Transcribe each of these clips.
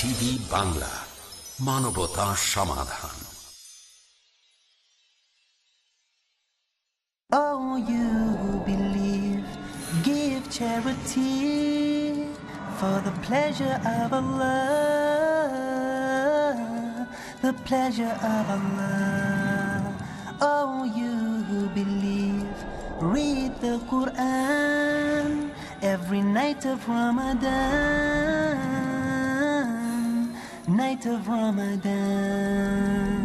TV Bangla, মানবতা সমাধান। Oh, you who believe, give charity for the pleasure of Allah, the pleasure of Allah. Oh, you who believe, read the Quran every night of Ramadan, night of Ramadan.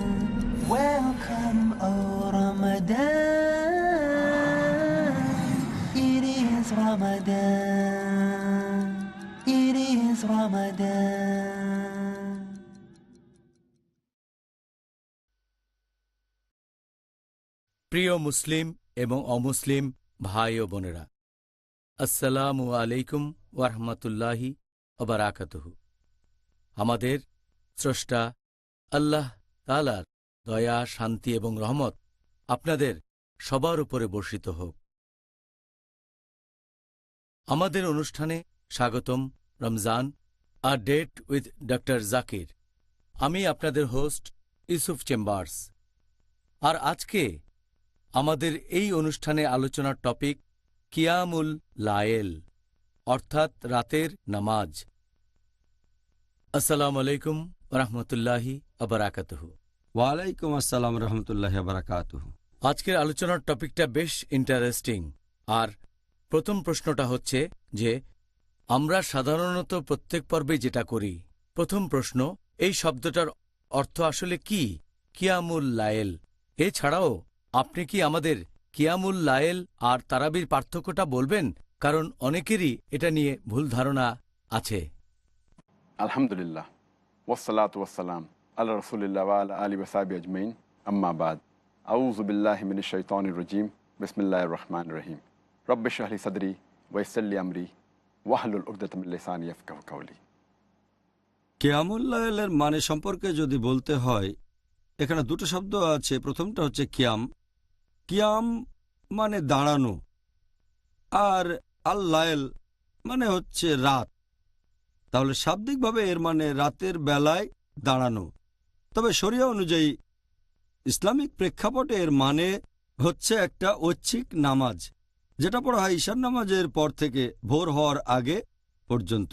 Welcome, oh Ramadan. It is Ramadan. It is Ramadan. প্রিয় মুসলিম এবং অমুসলিম ভাই ও বোনেরা, আসসালামু আলাইকুম ওয়ারহমাতুল্লাহি ওয়া বারাকাতুহু। আমাদের স্রষ্টা আল্লাহ তাআলার দয়া, শান্তি এবং রহমত আপনাদের সবার উপরে বর্ষিত হোক। আমাদের অনুষ্ঠানে স্বাগতম। Ramzan, a date with doctor Zakir. আমি আপনাদের হোস্ট ইউসুফ চেম্বার্স। আর আজকে আমাদের এই অনুষ্ঠানে আলোচনার টপিক কিয়ামুল লায়েল, অর্থাৎ রাতের নামাজ। আসসালামু আলাইকুম রহমতুল্লাহি আবরাকাতুহু। ওয়ালাইকুম আসসালাম রহমতুল্লাহি বারাকাতুহু। আজকের আলোচনার টপিকটা বেশ ইন্টারেস্টিং। আর প্রথম প্রশ্নটা হচ্ছে যে আমরা সাধারণত প্রত্যেক পর্বে যেটা করি, প্রথম প্রশ্ন, এই শব্দটার অর্থ আসলে কি, কিয়ামুল লায়েল। এছাড়াও আপনি কি আমাদের কিয়ামুল লায়েল আর তারাবির পার্থক্যটা বলবেন? কারণ অনেকেরই এটা নিয়ে ভুল ধারণা আছে। আলহামদুলিল্লাহ, ওয়াসসালাতু ওয়াসসালাম আলা রাসূলিল্লাহ ওয়া আলা আলিহি ওয়া সাহবিহি আজমাইন, আম্মা বাদ। আউযু বিল্লাহি মিনাশ শাইতানির রাজীম, বিসমিল্লাহির রহমানির রহিম। রব্বি ইশরাহ লি সাদরি ওয়া ইয়াসসির লি আমরি ওয়াহলুল উকদাতাম মিন লিসানি ইয়াফকাহু কাওলি। কিয়ামুল লাইলের মানে সম্পর্কে যদি বলতে হয়, এখানে দুটো শব্দ আছে। প্রথমটা হচ্ছে কিয়াম। কিয়াম মানে দাঁড়ানো, আর আল লাইল মানে হচ্ছে রাত। তাহলে শাব্দিকভাবে এর মানে রাতের বেলায় দাঁড়ানো। তবে শরিয়া অনুযায়ী ইসলামিক প্রেক্ষাপটে এর মানে হচ্ছে একটা ঐচ্ছিক নামাজ, যেটা পড়া হয় ঈশার নামাজের পর থেকে ভোর হওয়ার আগে পর্যন্ত।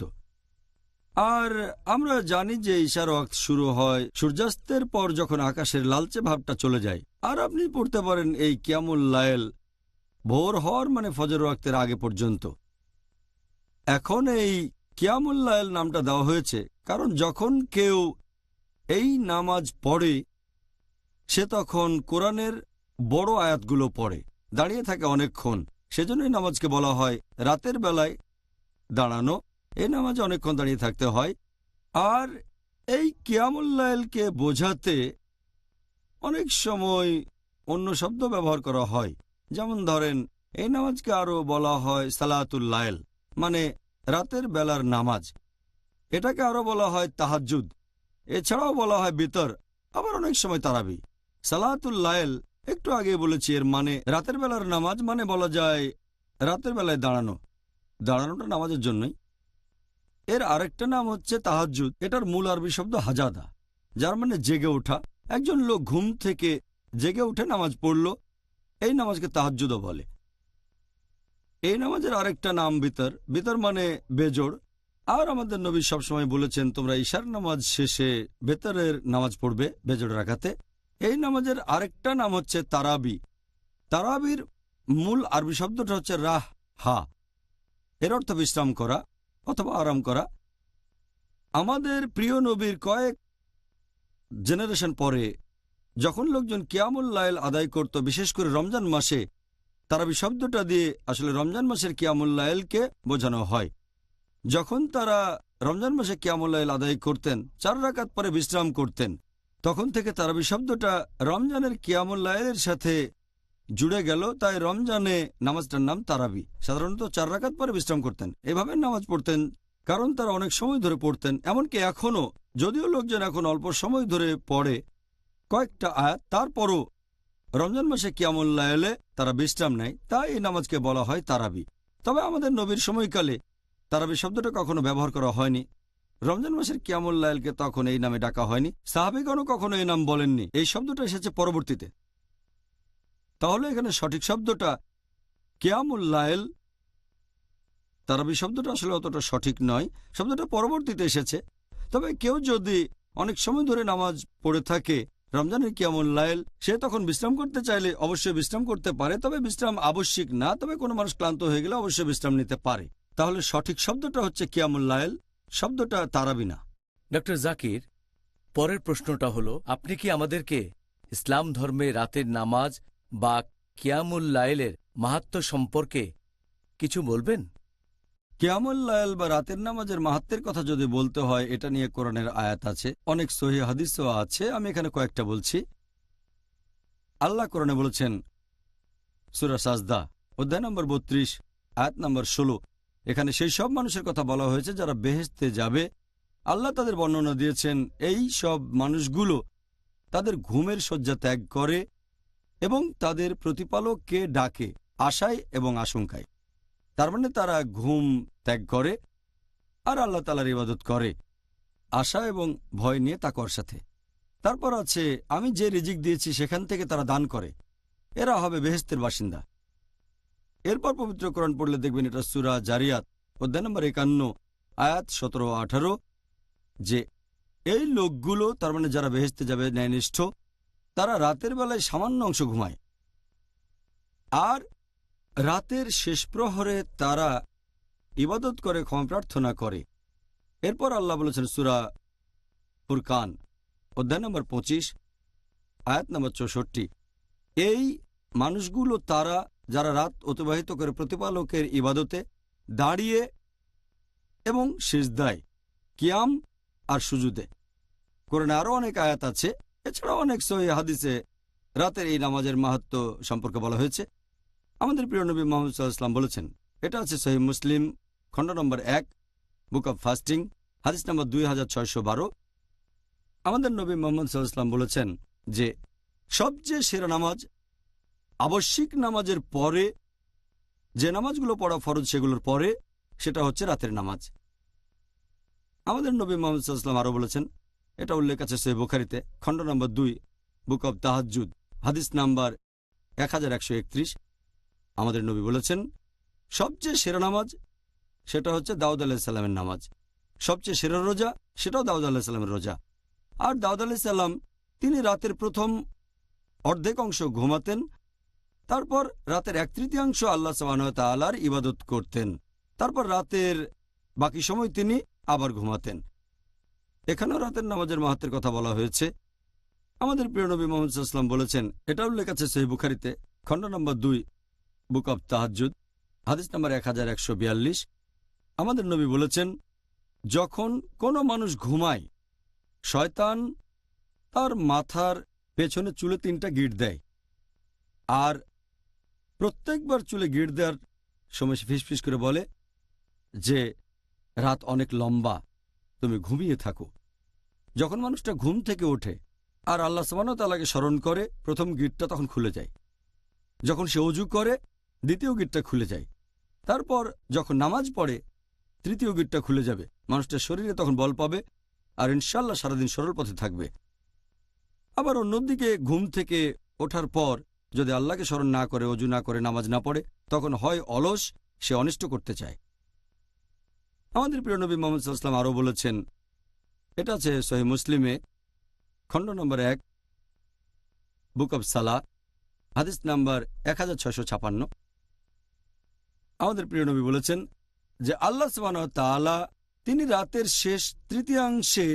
আর আমরা জানি যে ঈশার ওয়াক্ত শুরু হয় সূর্যাস্তের পর, যখন আকাশের লালচে ভাবটা চলে যায়। আর আপনি পড়তে পারেন এই কিয়ামুল লাইল ভোর হওয়ার মানে ফজর ওয়াক্তের আগে পর্যন্ত। এখন এই কিয়ামুল লাইল নামটা দেওয়া হয়েছে কারণ যখন কেউ এই নামাজ পড়ে, সে তখন কোরআনের বড় আয়াতগুলো পড়ে, দাঁড়িয়ে থাকে অনেকক্ষণ। সেজন্যই নামাজকে বলা হয় রাতের বেলায় দাঁড়ানো। এই নামাজে অনেকক্ষণ দাঁড়িয়ে থাকতে হয়। আর এই কিয়ামুল লাইলকে বোঝাতে অনেক সময় অন্য শব্দ ব্যবহার করা হয়। যেমন ধরেন, এই নামাজকে আরও বলা হয় সালাতুল লাইল, মানে রাতের বেলার নামাজ। এটাকে আরও বলা হয় তাহাজ্জুদ, এছাড়াও বলা হয় বিতর, আবার অনেক সময় তারাবি। সালাতুল লাইল একটু আগে বলেছি, এর মানে রাতের বেলার নামাজ, মানে বলা যায় রাতের বেলায় দাঁড়ানো। দাঁড়ানোটা নামাজের জন্যই। এর আরেকটা নাম হচ্ছে তাহাজ্জুদ। এটার মূল আরবি শব্দ হাজাদা, যার মানে জেগে ওঠা। একজন লোক ঘুম থেকে জেগে উঠে নামাজ পড়ল, এই নামাজকে তাহাজ্জুদও বলে। এই নামাজের আরেকটা নাম বিতর। বিতর মানে বেজোড়। আর আমাদের নবী সবসময় বলেছেন, তোমরা ঈশার নামাজ শেষে বেতরের নামাজ পড়বে বেজোড় রাখাতে। এই নামাজের আরেকটা নাম হচ্ছে তারাবি। তারাবির মূল আরবি শব্দটা হচ্ছে রাহ হা। এর অর্থ বিশ্রাম করা অথবা আরাম করা। আমাদের প্রিয় নবীর কয়েক জেনারেশন পরে যখন লোকজন কিয়ামুল লাইল আদায় করত, বিশেষ করে রমজান মাসে, তারাবি শব্দটা দিয়ে আসলে রমজান মাসের কিয়ামুল লাইলকে বোঝানো হয়। যখন তারা রমজান মাসে কিয়ামুল লাইল আদায় করতেন, 4 রাকাত পরে বিশ্রাম করতেন, তখন থেকে তারাবি শব্দটা রমজানের কিয়ামুল লাইলের সাথে জুড়ে গেল। তাই রমজানে নামাজটার নাম তারাবি। সাধারণত 4 রাকাত পরে বিশ্রাম করতেন, এভাবে নামাজ পড়তেন, কারণ তারা অনেক সময় ধরে পড়তেন। এমনকি এখনও, যদিও লোকজন এখন অল্প সময় ধরে পড়ে কয়েকটা আয়াত, তারপরও রমজান মাসে কিয়ামুল লাইলে তারা বিশ্রাম নেয়, তাই এই নামাজকে বলা হয় তারাবি। তবে আমাদের নবীর সময়কালে তারাবি শব্দটা কখনো ব্যবহার করা হয়নি। রমজান মাসের কিয়ামুল লাইলকে তখন এই নামে ডাকা হয়নি, সাহাবীগণও কখনো এই নাম বলেননি, এই শব্দটা এসেছে পরবর্তীতে। তাহলে এখানে সঠিক শব্দটা কিয়ামুল লাইল। তারাবি শব্দটা আসলে অতটা সঠিক নয়, শব্দটা পরবর্তীতে এসেছে। তবে কেউ যদি অনেক সময় ধরে নামাজ পড়ে থাকে রমজানের কিয়ামুল লাইল, সে তখন বিশ্রাম করতে চাইলে অবশ্যই বিশ্রাম করতে পারে, তবে বিশ্রাম আবশ্যিক না। তবে কোনো মানুষ ক্লান্ত হয়ে গেলে অবশ্যই বিশ্রাম নিতে পারে। তাহলে সঠিক শব্দটা হচ্ছে কিয়ামুল লাইল, শব্দটা তারাবি না। ডক্টর জাকির, পরের প্রশ্নটা হলো, আপনি কি আমাদেরকে ইসলাম ধর্মে রাতের নামাজ বা কিয়ামুল লাইলের মাহাত্ম্য সম্পর্কে কিছু বলবেন? কিয়ামুল লাইল বা রাতের নামাজের মাহাত্ম্যের কথা যদি বলতে হয়, এটা নিয়ে কোরআনের আয়াত আছে, অনেক সহিহ হাদিসও আছে। আমি এখানে কয়েকটা বলছি। আল্লাহ কোরআনে বলেছেন, সূরা সাজদা অধ্যায় নম্বর ৩২ আয়াত নম্বর ১৬, এখানে সেই সব মানুষের কথা বলা হয়েছে যারা বেহেশতে যাবে। আল্লাহ তাদের বর্ণনা দিয়েছেন, এই সব মানুষগুলো তাদের ঘুমের শয্যা ত্যাগ করে এবং তাদের প্রতিপালককে ডাকে আশায় এবং আশঙ্কায়। তার মানে তারা ঘুম ত্যাগ করে আর আল্লাহ তাআলার ইবাদত করে আশা এবং ভয় নিয়ে তাকওয়ার সাথে। তারপর আছে, আমি যে রিজিক দিয়েছি সেখান থেকে তারা দান করে, এরা হবে বেহেশতের বাসিন্দা। এরপর পবিত্র কোরআন পড়লে দেখবেন এটা সূরা জারিয়াত অধ্যায় নম্বর ৫১ আয়াত ১৭ ও ১৮, যে এই লোকগুলো, তার মানে যারা বেহেশতে যাবে ন্যায়নিষ্ঠ, তারা রাতের বেলায় সামান্য অংশ ঘুমায় আর রাতের শেষ প্রহরে তারা ইবাদত করে, ক্ষমা প্রার্থনা করে। এরপর আল্লাহ বলেছেন সূরা ফুরকান অধ্যায় নম্বর ২৫ আয়াত নম্বর ৬৪, এই মানুষগুলো তারা যারা রাত অতিবাহিত করে প্রতিপালকের ইবাদতে দাঁড়িয়ে এবং সিজদায়, কিয়াম আর সুজুদে। কোরআনে আরও অনেক আয়াত আছে, এছাড়া অনেক সহিহ হাদিসে রাতের এই নামাজের মাহাত্ম্য সম্পর্কে বলা হয়েছে। আমাদের প্রিয় নবী মুহাম্মদ সাল্লাল্লাহু আলাইহি ওয়াসাল্লাম বলেছেন, এটা আছে সহিহ মুসলিম খণ্ড নম্বর ১ বুক অব ফাস্টিং হাদিস নম্বর ২৬১২। আমাদের নবী মুহাম্মদ সাল্লাল্লাহু আলাইহি ওয়াসাল্লাম বলেছেন যে সবচেয়ে সেরা নামাজ আবশ্যিক নামাজের পরে, যে নামাজগুলো পড়া ফরজ সেগুলোর পরে, সেটা হচ্ছে রাতের নামাজ। আমাদের নবী মুহাম্মদ সাল্লাল্লাহু আলাইহি ওয়াসাল্লাম আরও বলেছেন, এটা উল্লেখ আছে সহিহ বুখারীতে খণ্ড নম্বর ২ বুক অব তাহাজ্জুদ হাদিস নাম্বার ১১৩১। আমাদের নবী বলেছেন, সবচেয়ে সেরা নামাজ সেটা হচ্ছে দাউদ আলাইহিস সালামের নামাজ, সবচেয়ে সেরা রোজা সেটাও দাউদ আলাইহিস সালামের রোজা। আর দাউদ আলাইহিস সালাম তিনি রাতের প্রথম অর্ধেক অংশ ঘুমাতেন, তারপর রাতের ১/৩ আল্লাহ সুবহানাহু ওয়া তাআলার ইবাদত করতেন, তারপর রাতের বাকি সময় তিনি আবার ঘুমাতেন। এখানেও রাতের নামাজের মাহাত্ম্যের কথা বলা হয়েছে। আমাদের প্রিয় নবী মুহাম্মদ সাল্লাল্লাহু আলাইহি ওয়াসাল্লাম বলেছেন, এটা উল্লেখ আছে সহিহ বুখারীতে খণ্ড নম্বর ২ বুক অব তাহাজ্জুদ হাদিস নম্বর ১১৪২। আমাদের নবী বলেছেন, যখন কোনো মানুষ ঘুমায় শয়তান তার মাথার পেছনে চুলে ৩টা গিঁট দেয়, আর প্রত্যেকবার চুলে গিঁট দেওয়ার সময় সে ফিসফিস করে বলে যে রাত অনেক লম্বা, তুমি ঘুমিয়ে থাকো। যখন মানুষটা ঘুম থেকে ওঠে আর আল্লাহ সুবহানাহু ওয়া তাআলাকে স্মরণ করে, প্রথম গিঁটটা তখন খুলে যায়। যখন সে ওযু করে, দ্বিতীয় গিঁটটা খুলে যায়। তারপর যখন নামাজ পড়ে, তৃতীয় গিঁটটা খুলে যাবে। মানুষটার শরীরে তখন বল পাবে আর ইনশাআল্লাহ সারাদিন সরল পথে থাকবে। আবার অন্যদিকে ঘুম থেকে ওঠার পর যদি আল্লাহকে স্মরণ না করে, ওযু না করে, নামাজ না পড়ে, তখন হয় অলস, সে অনিষ্ট করতে চায়। আমাদের প্রিয় নবী মুহাম্মদ সাল্লাল্লাহু আলাইহি ওয়াসাল্লাম আরও বলেছেন, এটা আছে সহিহ মুসলিমে খণ্ড নম্বর ১ বুক অব সালাহ হাদিস নাম্বার ১৬৫৬। আমাদের প্রিয় নবী বলেছেন যে আল্লাহ সুবহানাহু ওয়া তাআলা তিনি রাতের শেষ তৃতীয়াংশে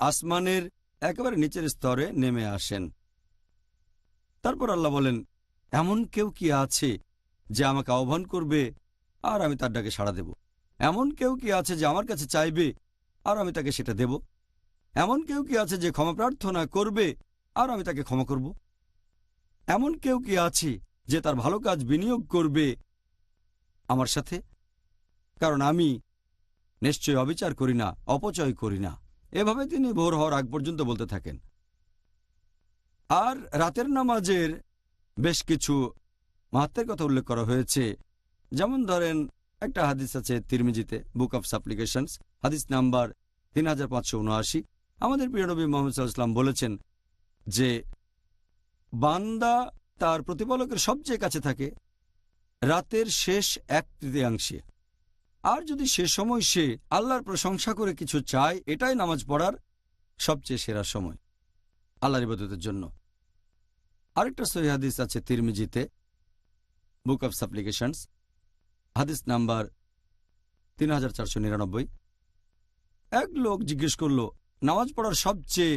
আসমানের একেবারে নিচের স্তরে নেমে আসেন। তারপর আল্লাহ বলেন, এমন কেউ কি আছে যে আমাকে আহ্বান করবে আর আমি তার ডাকে সাড়া দেব? এমন কেউ কি আছে যে আমার কাছে চাইবে আর আমি তাকে সেটা দেব? এমন কেউ কি আছে যে ক্ষমা প্রার্থনা করবে আর আমি তাকে ক্ষমা করব? এমন কেউ কি আছে যে তার ভালো কাজ বিনিয়োগ করবে আমার সাথে? কারণ আমি নিশ্চয় অবিচার করি না, অপচয় করি না। এভাবে তিনি ভোর হওয়ার আগ পর্যন্ত বলতে থাকেন। আর রাতের নামাজের বেশ কিছু মাহাত্ম্যের কথা উল্লেখ করা হয়েছে। যেমন ধরেন, একটা হাদিস আছে তিরমিজিতে বুক অব সাপ্লিকেশনস হাদিস নাম্বার 3579। আমাদের প্রিয় নবী মুহাম্মদ সাল্লাল্লাহু আলাইহি ওয়াসাল্লাম বলেছেন যে বান্দা তার প্রতিপালকের সবচেয়ে কাছে থাকে রাতের শেষ 1/3 আর যদি সে সময় সে আল্লাহর প্রশংসা করে কিছু চায়, এটাই নামাজ পড়ার সবচেয়ে সেরা সময় আল্লাহর ইবাদতের জন্য। আরেকটা সহিহ হাদিস আছে তিরমিজিতে, বুক অফ সাপ্লিকেশনস, হাদিস নাম্বার 3499। এক লোক জিজ্ঞেস করল, নামাজ পড়ার সবচেয়ে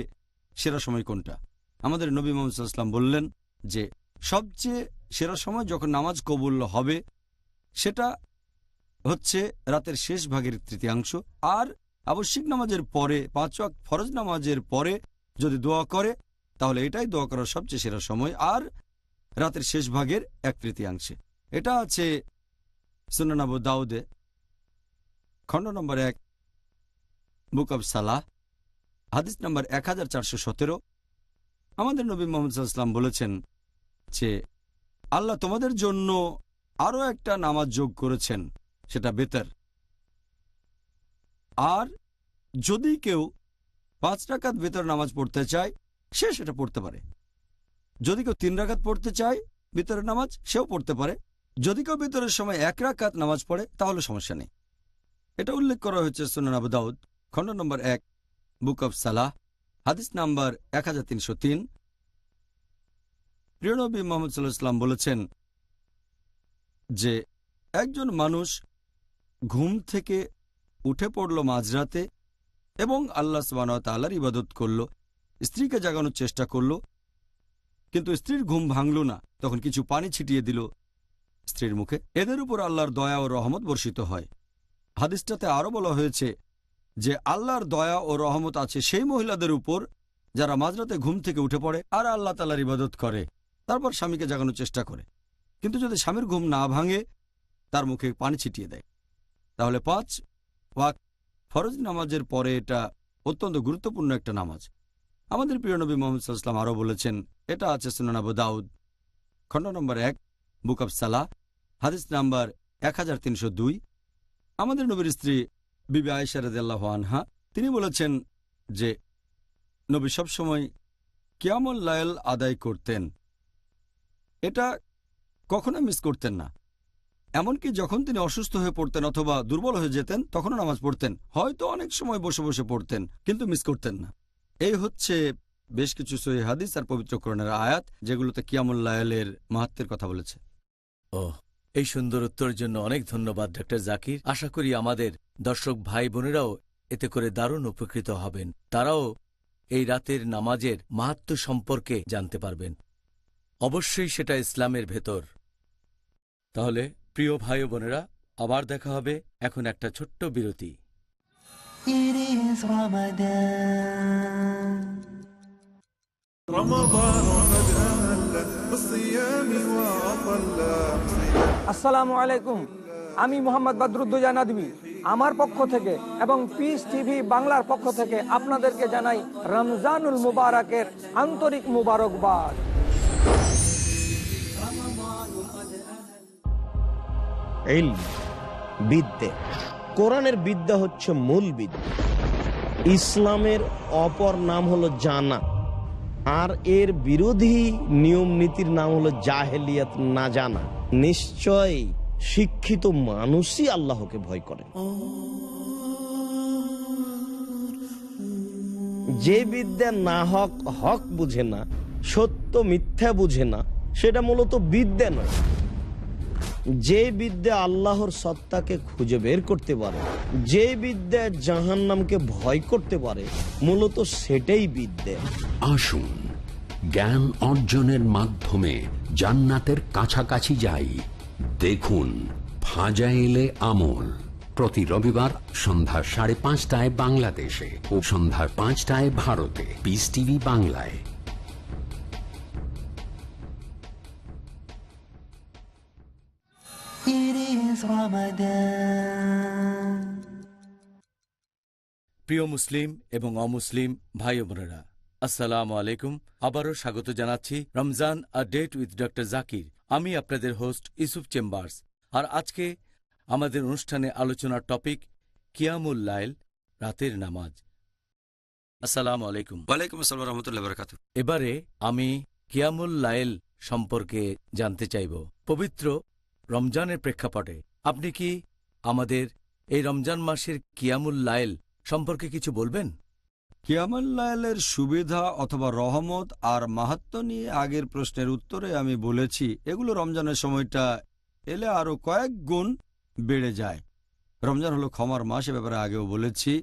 সেরা সময় কোনটা? আমাদের নবী মুহাম্মদ সাল্লাল্লাহু আলাইহি ওয়াসাল্লাম বললেন যে সবচেয়ে সেরা সময় যখন নামাজ কবুল হবে সেটা হচ্ছে রাতের শেষ ভাগের 1/3, আর আবশ্যিক নামাজের পরে 5 ওয়াক্ত ফরজ নামাজের পরে যদি দোয়া করে তাহলে এটাই দোয়া করার সবচেয়ে সেরা সময়, আর রাতের শেষ ভাগের 1/3। এটা আছে সুনান আবু দাউদে, খণ্ড নম্বর 1, বুক অব সালাহ, হাদিস নম্বর 1417। আমাদের নবী মুহাম্মদ সাল্লাল্লাহু আলাইহি ওয়াসাল্লাম বলেছেন যে আল্লাহ তোমাদের জন্য আরও একটা নামাজ যোগ করেছেন, সেটা বেতর। আর যদি কেউ 5 রাকাত বেতর নামাজ পড়তে চায় সে সেটা পড়তে পারে। যদি কেউ 3 রাকাত পড়তে চায় বেতরের নামাজ, সেও পড়তে পারে। যদি কেউ বেতরের সময় 1 রাকাত নামাজ পড়ে তাহলে সমস্যা নেই। এটা উল্লেখ করা হয়েছে সুনান আবু দাউদ, খণ্ড নম্বর 1, বুক অব সালাহ, হাদিস নাম্বার 1303। প্রিয় নবী মুহাম্মদ সাল্লাল্লাহু আলাইহি ওয়াসাল্লাম বলেছেন যে একজন মানুষ ঘুম থেকে উঠে পড়ল মাঝরাতে এবং আল্লাহ সুবহানাহু ওয়া তাআলার ইবাদত করল, স্ত্রীকে জাগানোর চেষ্টা করল, কিন্তু স্ত্রীর ঘুম ভাঙল না, তখন কিছু পানি ছিটিয়ে দিল স্ত্রীর মুখে। এদের উপর আল্লাহর দয়া ও রহমত বর্ষিত হয়। হাদিসটাতে আরও বলা হয়েছে যে আল্লাহর দয়া ও রহমত আছে সেই মহিলাদের উপর যারা মাঝরাতে ঘুম থেকে উঠে পড়ে আর আল্লাহ তাআলার ইবাদত করে, তারপর স্বামীকে জাগানোর চেষ্টা করে, কিন্তু যদি স্বামীর ঘুম না ভাঙে তার মুখে পানি ছিটিয়ে দেয়, তাহলে 5 ওয়াক্ত ফরজ নামাজের পরে এটা অত্যন্ত গুরুত্বপূর্ণ একটা নামাজ। আমাদের প্রিয় নবী মুহাম্মদ সাল্লাল্লাহু আলাইহি ওয়াসাল্লাম আরও বলেছেন, এটা আছে সুনান আবু দাউদ, খণ্ড নম্বর 1, বুক অব সালাহ, হাদিস নাম্বার 1302। আমাদের নবীর স্ত্রী বিবি আয়েশা রাদিয়াল্লাহু আনহা তিনি বলেছেন যে নবী সবসময় কিয়ামুল লাইল আদায় করতেন, এটা কখনো মিস করতেন না। এমনকি যখন তিনি অসুস্থ হয়ে পড়তেন অথবা দুর্বল হয়ে যেতেন তখনও নামাজ পড়তেন, হয়তো অনেক সময় বসে বসে পড়তেন, কিন্তু মিস করতেন না। এই হচ্ছে বেশ কিছু সহিহ হাদিস আর পবিত্র কোরআনের আয়াত যেগুলোতে কিয়ামুল লাইলের মাহাত্ম্যের কথা বলেছে। এই সুন্দর উত্তরের জন্য অনেক ধন্যবাদ ডক্টর জাকির। আশা করি আমাদের দর্শক ভাই বোনেরাও এতে করে দারুণ উপকৃত হবেন, তারাও এই রাতের নামাজের মাহাত্ম্য সম্পর্কে জানতে পারবেন। অবশ্যই সেটা ইসলামের ভেতর। তাহলে প্রিয় ভাই ও বোনেরা, আবার দেখা হবে। এখন একটা ছোট্ট বিরতি। It is Ramadan. رمضان قد أهل بالصيام وأطل. আসসালামু আলাইকুম, আমি মোহাম্মদ বদরুদ্দোজা নদভী আমার পক্ষ থেকে এবং পিস টিভি বাংলার পক্ষ থেকে আপনাদেরকে জানাই রমজানুল মুবারকের আন্তরিক মুবারকবাদ। ইলম, বিদ্যে, কোরআনের বিদ্যা হচ্ছে মূল বিদ্যা। ইসলামের অপর নাম হলো জানা, আর এর বিরোধী নিয়ম নীতির নাম হলো জাহেলিয়াত, না জানা। নিশ্চয় শিক্ষিত মানুষই আল্লাহকে ভয় করে। যে বিদ্যা না হক হক বুঝে না, সত্য মিথ্যা বুঝে না, সেটা মূলত বিদ্যা নয়। যে বিদ্যা আল্লাহর সত্তাকে খুঁজে বের করতে পারে, যে বিদ্যা জাহান্নামকে ভয় করতে পারে, মূলত সেটাই বিদ্যা। আসুন জ্ঞান অর্জনের মাধ্যমে জান্নাতের কাছাকাছি যাই। দেখুন ফাজাইলে আমল, প্রতি রবিবার সন্ধ্যা 5:30 বাংলাদেশে ও সন্ধ্যা 5টায় ভারতে, পিস টিভি বাংলায়। It is Ramadan. প্রিয় মুসলিম এবং অমুসলিম ভাই ও বোনেরা, আসসালামু আলাইকুম। আবারও স্বাগত জানাচ্ছি Ramzan a date with doctor Zakir. আমি আপনাদের হোস্ট ইউসুফ চেম্বার্স। আর আজকে আমাদের অনুষ্ঠানে আলোচনার টপিক কিয়ামুল লাইল, রাতের নামাজ। আসসালামু আলাইকুম। ওয়ালাইকুম আসসালাম রহমতুল্লাহ বরকাত। এবারে আমি কিয়ামুল লাইল সম্পর্কে জানতে চাইব। পবিত্র রমজানের প্রেক্ষাপটে আপনি কি আমাদের এই রমজান মাসের কিয়ামুল লাইল সম্পর্কে কিছু বলবেন? কিয়ামুল লাইলের সুবিধা অথবা রহমত আর মাহাত্ম্য নিয়ে আগের প্রশ্নের উত্তরে আমি বলেছি এগুলো রমজানের সময়টা এলে আরও কয়েক গুণ বেড়ে যায়। রমজান হলো ক্ষমার মাস, এ ব্যাপারে আগেও বলেছি।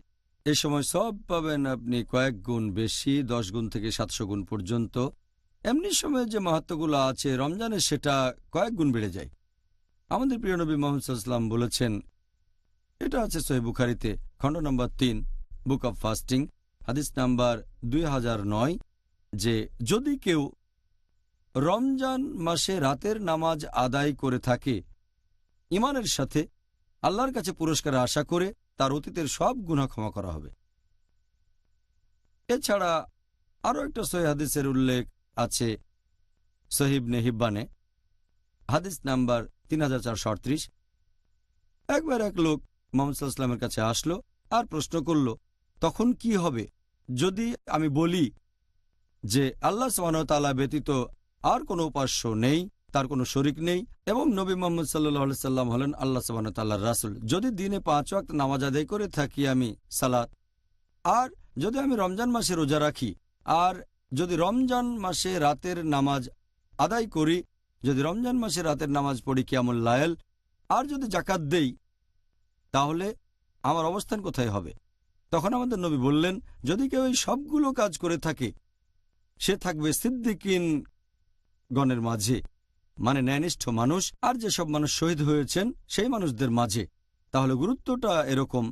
এ সময় সব পাবেন আপনি কয়েক গুণ বেশি, 10 গুণ থেকে 700 গুণ পর্যন্ত। এমনি সময়ে যে মাহাত্ম্যগুলো আছে রমজানে সেটা কয়েক গুণ বেড়ে যায়। আমাদের প্রিয় নবী মুহাম্মদ সাল্লাল্লাহু আলাইহি ওয়াসাল্লাম বলেছেন, এটা আছে সহিহ বুখারীতে খণ্ড নম্বর 3 বুক অব ফাস্টিং হাদিস নাম্বার 2009, যে যদি কেউ রমজান মাসে রাতের নামাজ আদায় করে থাকে ঈমানের সাথে, আল্লাহর কাছে পুরস্কার আশা করে তার অতীতের সব গুনাহ ক্ষমা করা হবে। এছাড়া আরও একটা সহিহ হাদিসের উল্লেখ আছে সহিহ ইবনে হিব্বানে হাদিস নাম্বার 3438। একবার এক লোক মুহাম্মদ সাল্লাল্লাহু আলাইহি ওয়াসাল্লামের কাছে আসলো আর প্রশ্ন করল, তখন কি হবে যদি আমি বলি যে আল্লাহ সুবহানাহু ওয়া তাআলা ব্যতীত আর কোনো উপাস্য নেই, তার কোনো শরিক নেই, এবং নবী মুহাম্মদ সাল্লাল্লাহু আলাইহি ওয়াসাল্লাম হলেন আল্লাহ সুবহানাহু ওয়া তাআলার রাসূল। যদি দিনে 5 ওয়াক্ত নামাজ আদায় করে থাকি আমি সালাত, আর যদি আমি রমজান মাসে রোজা রাখি, আর যদি রমজান মাসে রাতের নামাজ আদায় করি, যদি রমজান মাসে রাতের নামাজ পড়ি কিয়ামুল লাইল, আর যদি যাকাত দেই, তাহলে আমার অবস্থান কোথায় হবে? তখন আমাদের নবী বললেন, যদি কেউ এই সবগুলো কাজ করে থাকে সে থাকবে সিদ্দিকিন গণের মাঝে, মানে ন্যায়নিষ্ঠ মানুষ, আর যেসব মানুষ শহীদ হয়েছেন সেই মানুষদের মাঝে। তাহলে গুরুত্বটা এরকম,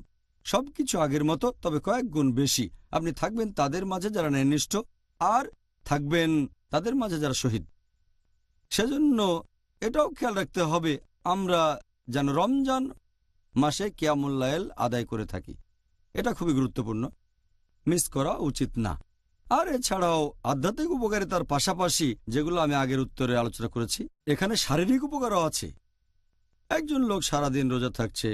সবকিছু আগের মতো, তবে কয়েক গুণ বেশি। আপনি থাকবেন তাদের মাঝে যারা ন্যায়নিষ্ঠ, আর থাকবেন তাদের মাঝে যারা শহীদ। সেজন্য এটাও খেয়াল রাখতে হবে আমরা যেন রমজান মাসে কিয়ামুল লাইল আদায় করে থাকি। এটা খুবই গুরুত্বপূর্ণ, মিস করা উচিত না। আর এছাড়াও আধ্যাত্মিক উপকারিতার পাশাপাশি, যেগুলো আমি আগের উত্তরে আলোচনা করেছি, এখানে শারীরিক উপকারও আছে। একজন লোক সারাদিন রোজা থাকছে,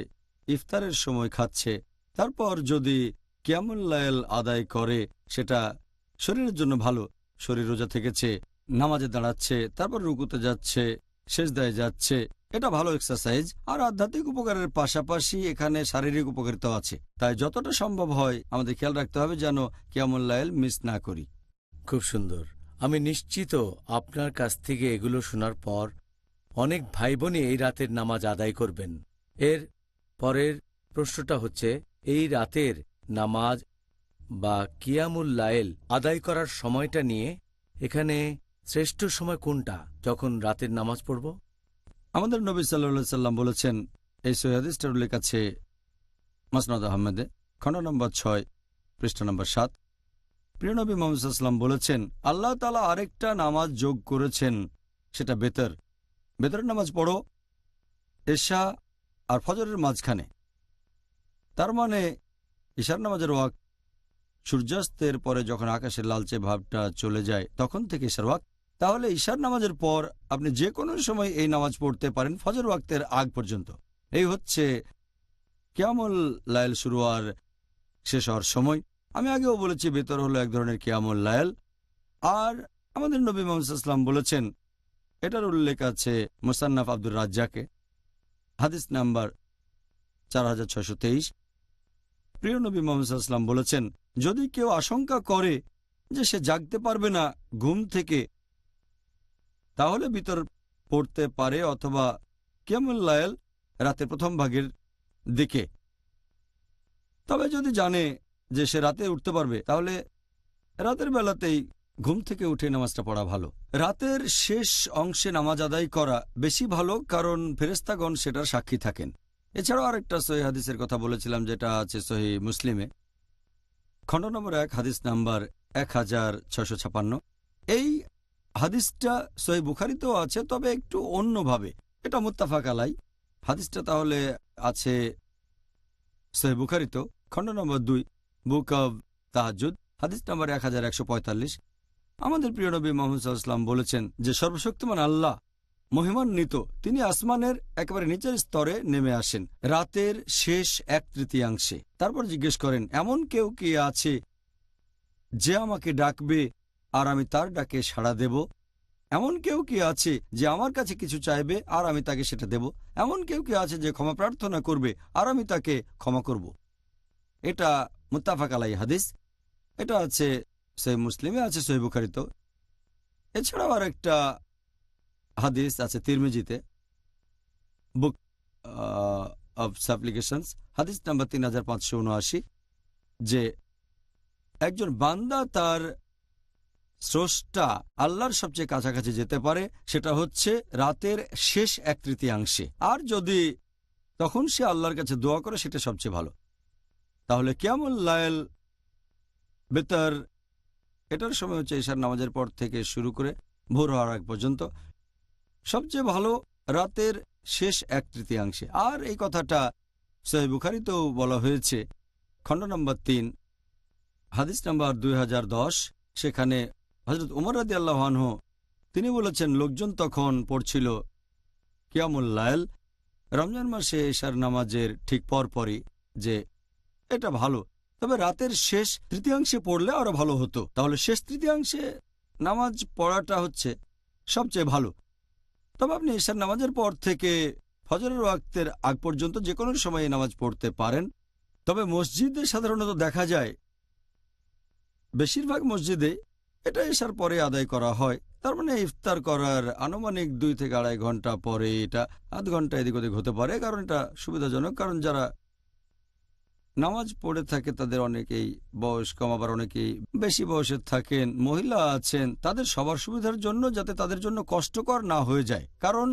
ইফতারের সময় খাচ্ছে, তারপর যদি কিয়ামুল লাইল আদায় করে সেটা শরীরের জন্য ভালো। শরীর রোজা থেকেছে, নামাজে দাঁড়াচ্ছে, তারপর রুকুতে যাচ্ছে, সেজদায় যাচ্ছে, এটা ভালো এক্সারসাইজ। আর আধ্যাত্মিক উপকারের পাশাপাশি এখানে শারীরিক উপকারিতাও আছে। তাই যতটা সম্ভব হয় আমাদের খেয়াল রাখতে হবে যেন কিয়ামুল লাইল মিস না করি। খুব সুন্দর। আমি নিশ্চিত আপনার কাছ থেকে এগুলো শোনার পর অনেক ভাই বোনই এই রাতের নামাজ আদায় করবেন। এর পরের প্রশ্নটা হচ্ছে, এই রাতের নামাজ বা কিয়ামুল লাইল আদায় করার সময়টা নিয়ে এখানে শ্রেষ্ঠ সময় কোনটা, যখন রাতের নামাজ পড়ব? আমাদের নবী সাল্লাল্লাহু আলাইহি সাল্লাম বলেছেন, এই সহিহ হাদিসটার উল্লেখ আছে মুসনাদ আহমেদে খণ্ড নম্বর 6 পৃষ্ঠা নম্বর 7। প্রিয় নবী মুহাম্মদ সাল্লাল্লাহু আলাইহি ওয়াসাল্লাম বলেছেন, আল্লাহ তাআলা আরেকটা নামাজ যোগ করেছেন, সেটা বেতরের নামাজ পড়ো এশা আর ফজরের মাঝখানে। তার মানে ইশার নামাজের ওয়াক্ত সূর্যাস্তের পরে যখন আকাশের লালচে ভাবটা চলে যায় তখন থেকে ইশার ওয়াক্ত। তাহলে ইশার নামাজের পর আপনি যে কোনো সময় এই নামাজ পড়তে পারেন ফজর ওয়াক্তের আগ পর্যন্ত। এই হচ্ছে কিয়ামুল লাইল শুরু আর শেষ হওয়ার সময়। আমি আগেও বলেছি বেতর হলো এক ধরনের কিয়ামুল লাইল। আর আমাদের নবী মুহাম্মদ সাল্লাল্লাহু আলাইহি ওয়াসাল্লাম বলেছেন, এটার উল্লেখ আছে মুসান্নাফ আব্দুর রাজ্জাকে হাদিস নাম্বার 4623। প্রিয় নবী মুহাম্মদ সাল্লাল্লাহু আলাইহি ওয়াসাল্লাম বলেছেন, যদি কেউ আশঙ্কা করে যে সে জাগতে পারবে না ঘুম থেকে, তাহলে বিতর পড়তে পারে অথবা কিয়ামুল লাইল রাতের প্রথম ভাগের দিকে। তবে যদি জানে যে সে রাতে উঠতে পারবে, তাহলে রাতের বেলাতেই ঘুম থেকে উঠে নামাজটা পড়া ভালো। রাতের শেষ অংশে নামাজ আদায় করা বেশি ভালো, কারণ ফেরেশতাগণ সেটার সাক্ষী থাকেন। এছাড়াও আরেকটা সহিহ হাদিসের কথা বলেছিলাম, যেটা আছে সহিহ মুসলিমে খণ্ড নম্বর 1 হাদিস নাম্বার 1656। এই হাদিসটা সহিহ বুখারীতেও আছে, তবে একটু অন্যভাবে। এটা মুত্তাফাক আলাই হাদিসটা। তাহলে আছে সহিহ বুখারীতেও খণ্ড নম্বর 2 বুক অব তাহাজ্জুদ হাদিস নাম্বার 1145। আমাদের প্রিয় নবী মুহাম্মদ সাল্লাল্লাহু আলাইহি ওয়াসাল্লাম বলেছেন যে সর্বশক্তিমান আল্লাহ মহিমান্বিত, তিনি আসমানের একেবারে নিচের স্তরে নেমে আসেন রাতের শেষ 1/3 তারপর জিজ্ঞেস করেন, এমন কেউ কি আছে যে আমাকে ডাকবে আর আমি তার ডাকে সাড়া দেব? এমন কেউ কি আছে যে আমার কাছে কিছু চাইবে আর আমি তাকে সেটা দেব? এমন কেউ কি আছে যে ক্ষমা প্রার্থনা করবে আর আমি তাকে ক্ষমা করব? এটা মুত্তাফাক আলাই হাদিস। এটা আছে সহিহ মুসলিমে, আছে সহিহ বুখারীতে। এছাড়াও আর একটা হাদিস আছে তিরমিজিতে, বুক অব সাপ্লিকেশনস, হাদিস নাম্বার 3579, যে একজন বান্দা তার স্রষ্টা আল্লাহর সবচেয়ে কাছাকাছি যেতে পারে সেটা হচ্ছে রাতের শেষ 1/3। আর যদি তখন সে আল্লাহর কাছে দোয়া করে সেটা সবচেয়ে ভালো। তাহলে কিয়ামুল লাইল বেতার, এটার সময় হচ্ছে ঈশার নামাজের পর থেকে শুরু করে ভোর হওয়ার আগ পর্যন্ত, সবচেয়ে ভালো রাতের শেষ 1/3। আর এই কথাটা সহিহ বুখারীতেও বলা হয়েছে, খণ্ড নম্বর 3, হাদিস নাম্বার 2010। সেখানে হযরত ওমর রাদিয়াল্লাহু আনহু তিনি বলেছেন, লোকজন তখন পড়ছিল কিয়ামুল লাইল রমজান মাসে ঈশার নামাজের ঠিক পরপরই, যে এটা ভালো, তবে রাতের শেষ 1/3 পড়লে আরো ভালো হতো। তাহলে শেষ 1/3 নামাজ পড়াটা হচ্ছে সবচেয়ে ভালো। তবে আপনি ঈশার নামাজের পর থেকে ফজরের ওয়াক্তের আগ পর্যন্ত যে কোনো সময় নামাজ পড়তে পারেন। তবে মসজিদে সাধারণত দেখা যায়, বেশিরভাগ মসজিদে এটা ঈশার পরে আদায় করা হয়। তার মানে ইফতার করার আনুমানিক 2 থেকে 2.5 ঘন্টা পরে, এটা আধ ঘন্টা এদিক ওদিক হতে পারে, কারণ এটা সুবিধাজনক। কারণ যারা নামাজ পড়ে থাকে তাদের অনেকেই বয়স কম, আবার অনেকেই বেশি বয়সের থাকেন, মহিলা আছেন, তাদের সবার সুবিধার জন্য, যাতে তাদের জন্য কষ্টকর না হয়ে যায়। কারণ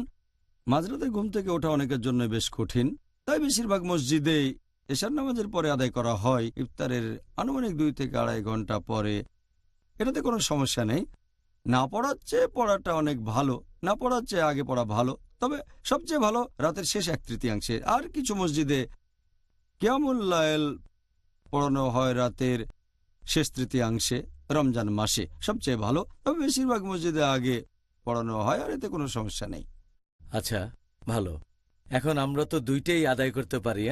মাঝরাতে ঘুম থেকে ওঠা অনেকের জন্য বেশ কঠিন। তাই বেশিরভাগ মসজিদেই এশার নামাজের পরে আদায় করা হয়, ইফতারের আনুমানিক 2 থেকে 2.5 ঘন্টা পরে। এটাতে কোনো সমস্যা নেই। না পড়ার চেয়ে পড়াটা অনেক ভালো, না পড়ার চেয়ে আগে পড়া ভালো। তবে সবচেয়ে ভালো রাতের শেষ 1/3। আর কিছু মসজিদে কিয়ামুল লাইল পড়ানো হয় রাতের শেষ 1/3 রমজান মাসে, সবচেয়ে ভালো। তবে বেশিরভাগ মসজিদে আগে পড়ানো হয়, আর এতে কোনো সমস্যা নেই। আচ্ছা, ভালো। এখন আমরা তো দুইটাই আদায় করতে পারি।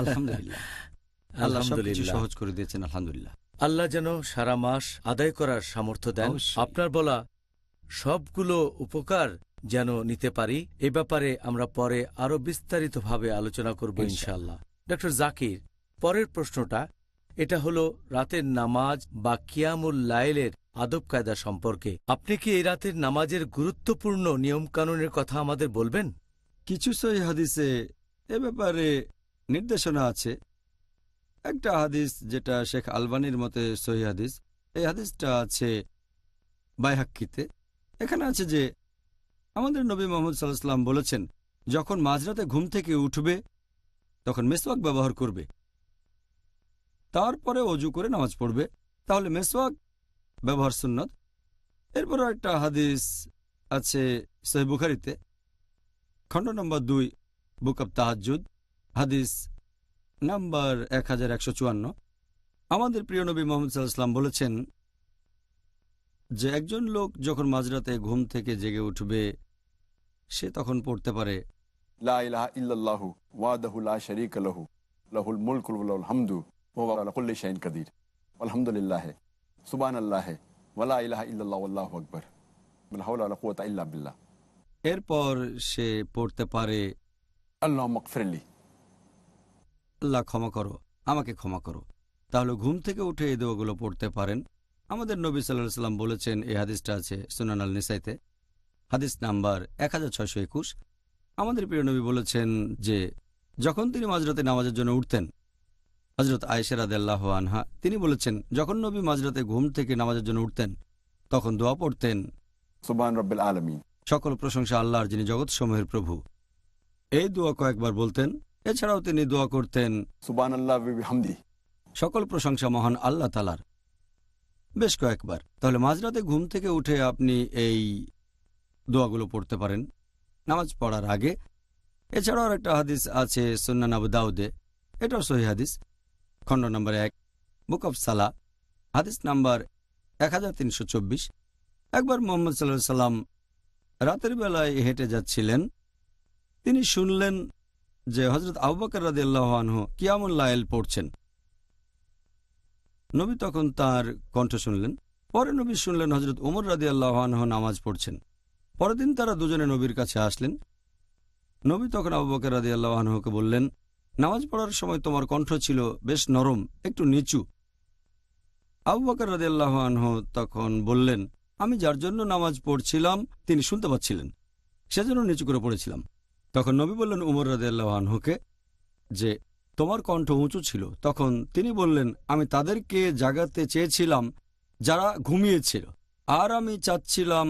আলহামদুলিল্লাহ, আল্লাহ সবকিছু আলহামদুলিল্লাহ। সহজ করে দিয়েছেন, আলহামদুলিল্লাহ। আল্লাহ যেন সারা মাস আদায় করার সামর্থ্য দেন। অবশ্যই। আপনার বলা সবগুলো উপকার যেন নিতে পারি, এ ব্যাপারে আমরা পরে আরো বিস্তারিতভাবে আলোচনা করব ইনশাআল্লাহ। ডক্টর জাকির, পরের প্রশ্নটা এটা হলো রাতের নামাজ বা কিয়ামুল লাইলের আদব কায়দা সম্পর্কে। আপনি কি এই রাতের নামাজের গুরুত্বপূর্ণ নিয়মকানুনের কথা আমাদের বলবেন? কিছু সহিহ হাদিসে এ ব্যাপারে নির্দেশনা আছে। একটা হাদিস যেটা শেখ আলবানির মতে সহিহ হাদিস, এই হাদিসটা আছে বাইহাক্কিতে। এখানে আছে যে আমাদের নবী মুহাম্মদ সাল্লাল্লাহু আলাইহি ওয়াসাল্লাম বলেছেন, যখন মাঝরাতে ঘুম থেকে উঠবে তখন মেসওয়াক ব্যবহার করবে, তারপরে অজু করে নামাজ পড়বে। তাহলে মেসওয়াক ব্যবহার সুন্নত। এরপর একটা হাদিস আছে সহিহ বুখারীতে, খণ্ড নম্বর 2, বুক অব তাহাজ্জুদ, হাদিস নাম্বার 1154। আমাদের প্রিয় নবী মুহাম্মদ সাল্লাল্লাহু আলাইহি ওয়াসাল্লাম বলেছেন যে একজন লোক যখন মাঝরাতে ঘুম থেকে জেগে উঠবে সে তখন পড়তে পারে, লা ইলাহা ইল্লাল্লাহু ওয়াহদাহু লা শারীকা লাহু লাহুল মুলকু ওয়া লাহুল হামদু ওয়া হুয়া আলা কুল্লি শাইইন কাদির আলহামদুলিল্লাহ সুবহানাল্লাহ ওয়া লা ইলাহা ইল্লাল্লাহু আল্লাহু আকবার লা হাওলা ওয়া লা কুওয়াতা ইল্লা বিল্লাহ। এরপর সে পড়তে পারে, আল্লাহুম্মা গফিরলি, আল্লাহ ক্ষমা করো, আমাকে ক্ষমা করো। তাহলে ঘুম থেকে উঠে এই দোয়াগুলো পড়তে পারেন। আমাদের নবী সাল্লাল্লাহু আলাইহি ওয়াসাল্লাম বলেছেন, এই হাদিসটা আছে সুনান আল নিসাইতে, হাদিস নাম্বার 1621। আমাদের প্রিয় নবী বলেছেন যে যখন তিনি মাঝরাতে নামাজের জন্য উঠতেন, হযরত আয়েশা রাদিয়াল্লাহু আনহা তিনি বলেছেন, যখন নবী মাঝরাতে ঘুম থেকে নামাজের জন্য উঠতেন তখন দোয়া পড়তেন, সুবহান রাব্বিল আলামিন, সকল প্রশংসা আল্লাহর যিনি জগৎসমূহের প্রভু। এই দোয়া কয়েকবার বলতেন। এছাড়াও তিনি দোয়া করতেন, সুবহানাল্লাহি ওয়া বিহামদিহি, সকল প্রশংসা মহান আল্লাহ তাআলার, বেশ কয়েকবার। তাহলে মাঝরাতে ঘুম থেকে উঠে আপনি এই দোয়াগুলো পড়তে পারেন নামাজ পড়ার আগে। এছাড়াও আর একটা হাদিস আছে সুনান আবু দাউদে, এটাও সহিহ হাদিস, খণ্ড নম্বর 1, বুক অব সালাহ, হাদিস নাম্বার 1324। একবার মুহাম্মদ সাল্লাল্লাহু আলাইহি ওয়াসাল্লাম রাতের বেলায় হেঁটে যাচ্ছিলেন। তিনি শুনলেন যে হযরত আবু বকর রাদিয়াল্লাহু আনহু কিয়ামুল লাইল পড়ছেন। নবী তখন তার কণ্ঠ শুনলেন। পরে নবী শুনলেন হযরত উমর রাদিয়াল্লাহু আনহু নামাজ পড়ছেন। পরের দিন তারা দুজনে নবীর কাছে আসলেন। নবী তখন আবু বকর রাদিয়াল্লাহু আনহুকে বললেন, নামাজ পড়ার সময় তোমার কণ্ঠ ছিল বেশ নরম, একটু নিচু। আবু বকর রাদিয়াল্লাহু আনহু তখন বললেন, আমি যার জন্য নামাজ পড়ছিলাম তিনি শুনতে পাচ্ছিলেন, সেজন্য নিচু করে পড়েছিলাম। তখন নবী বললেন উমর রাদিয়াল্লাহু আনহুকে যে তোমার কণ্ঠ উঁচু ছিল। তখন তিনি বললেন, আমি তাদেরকে জাগাতে চেয়েছিলাম যারা ঘুমিয়েছিল, আর আমি চাচ্ছিলাম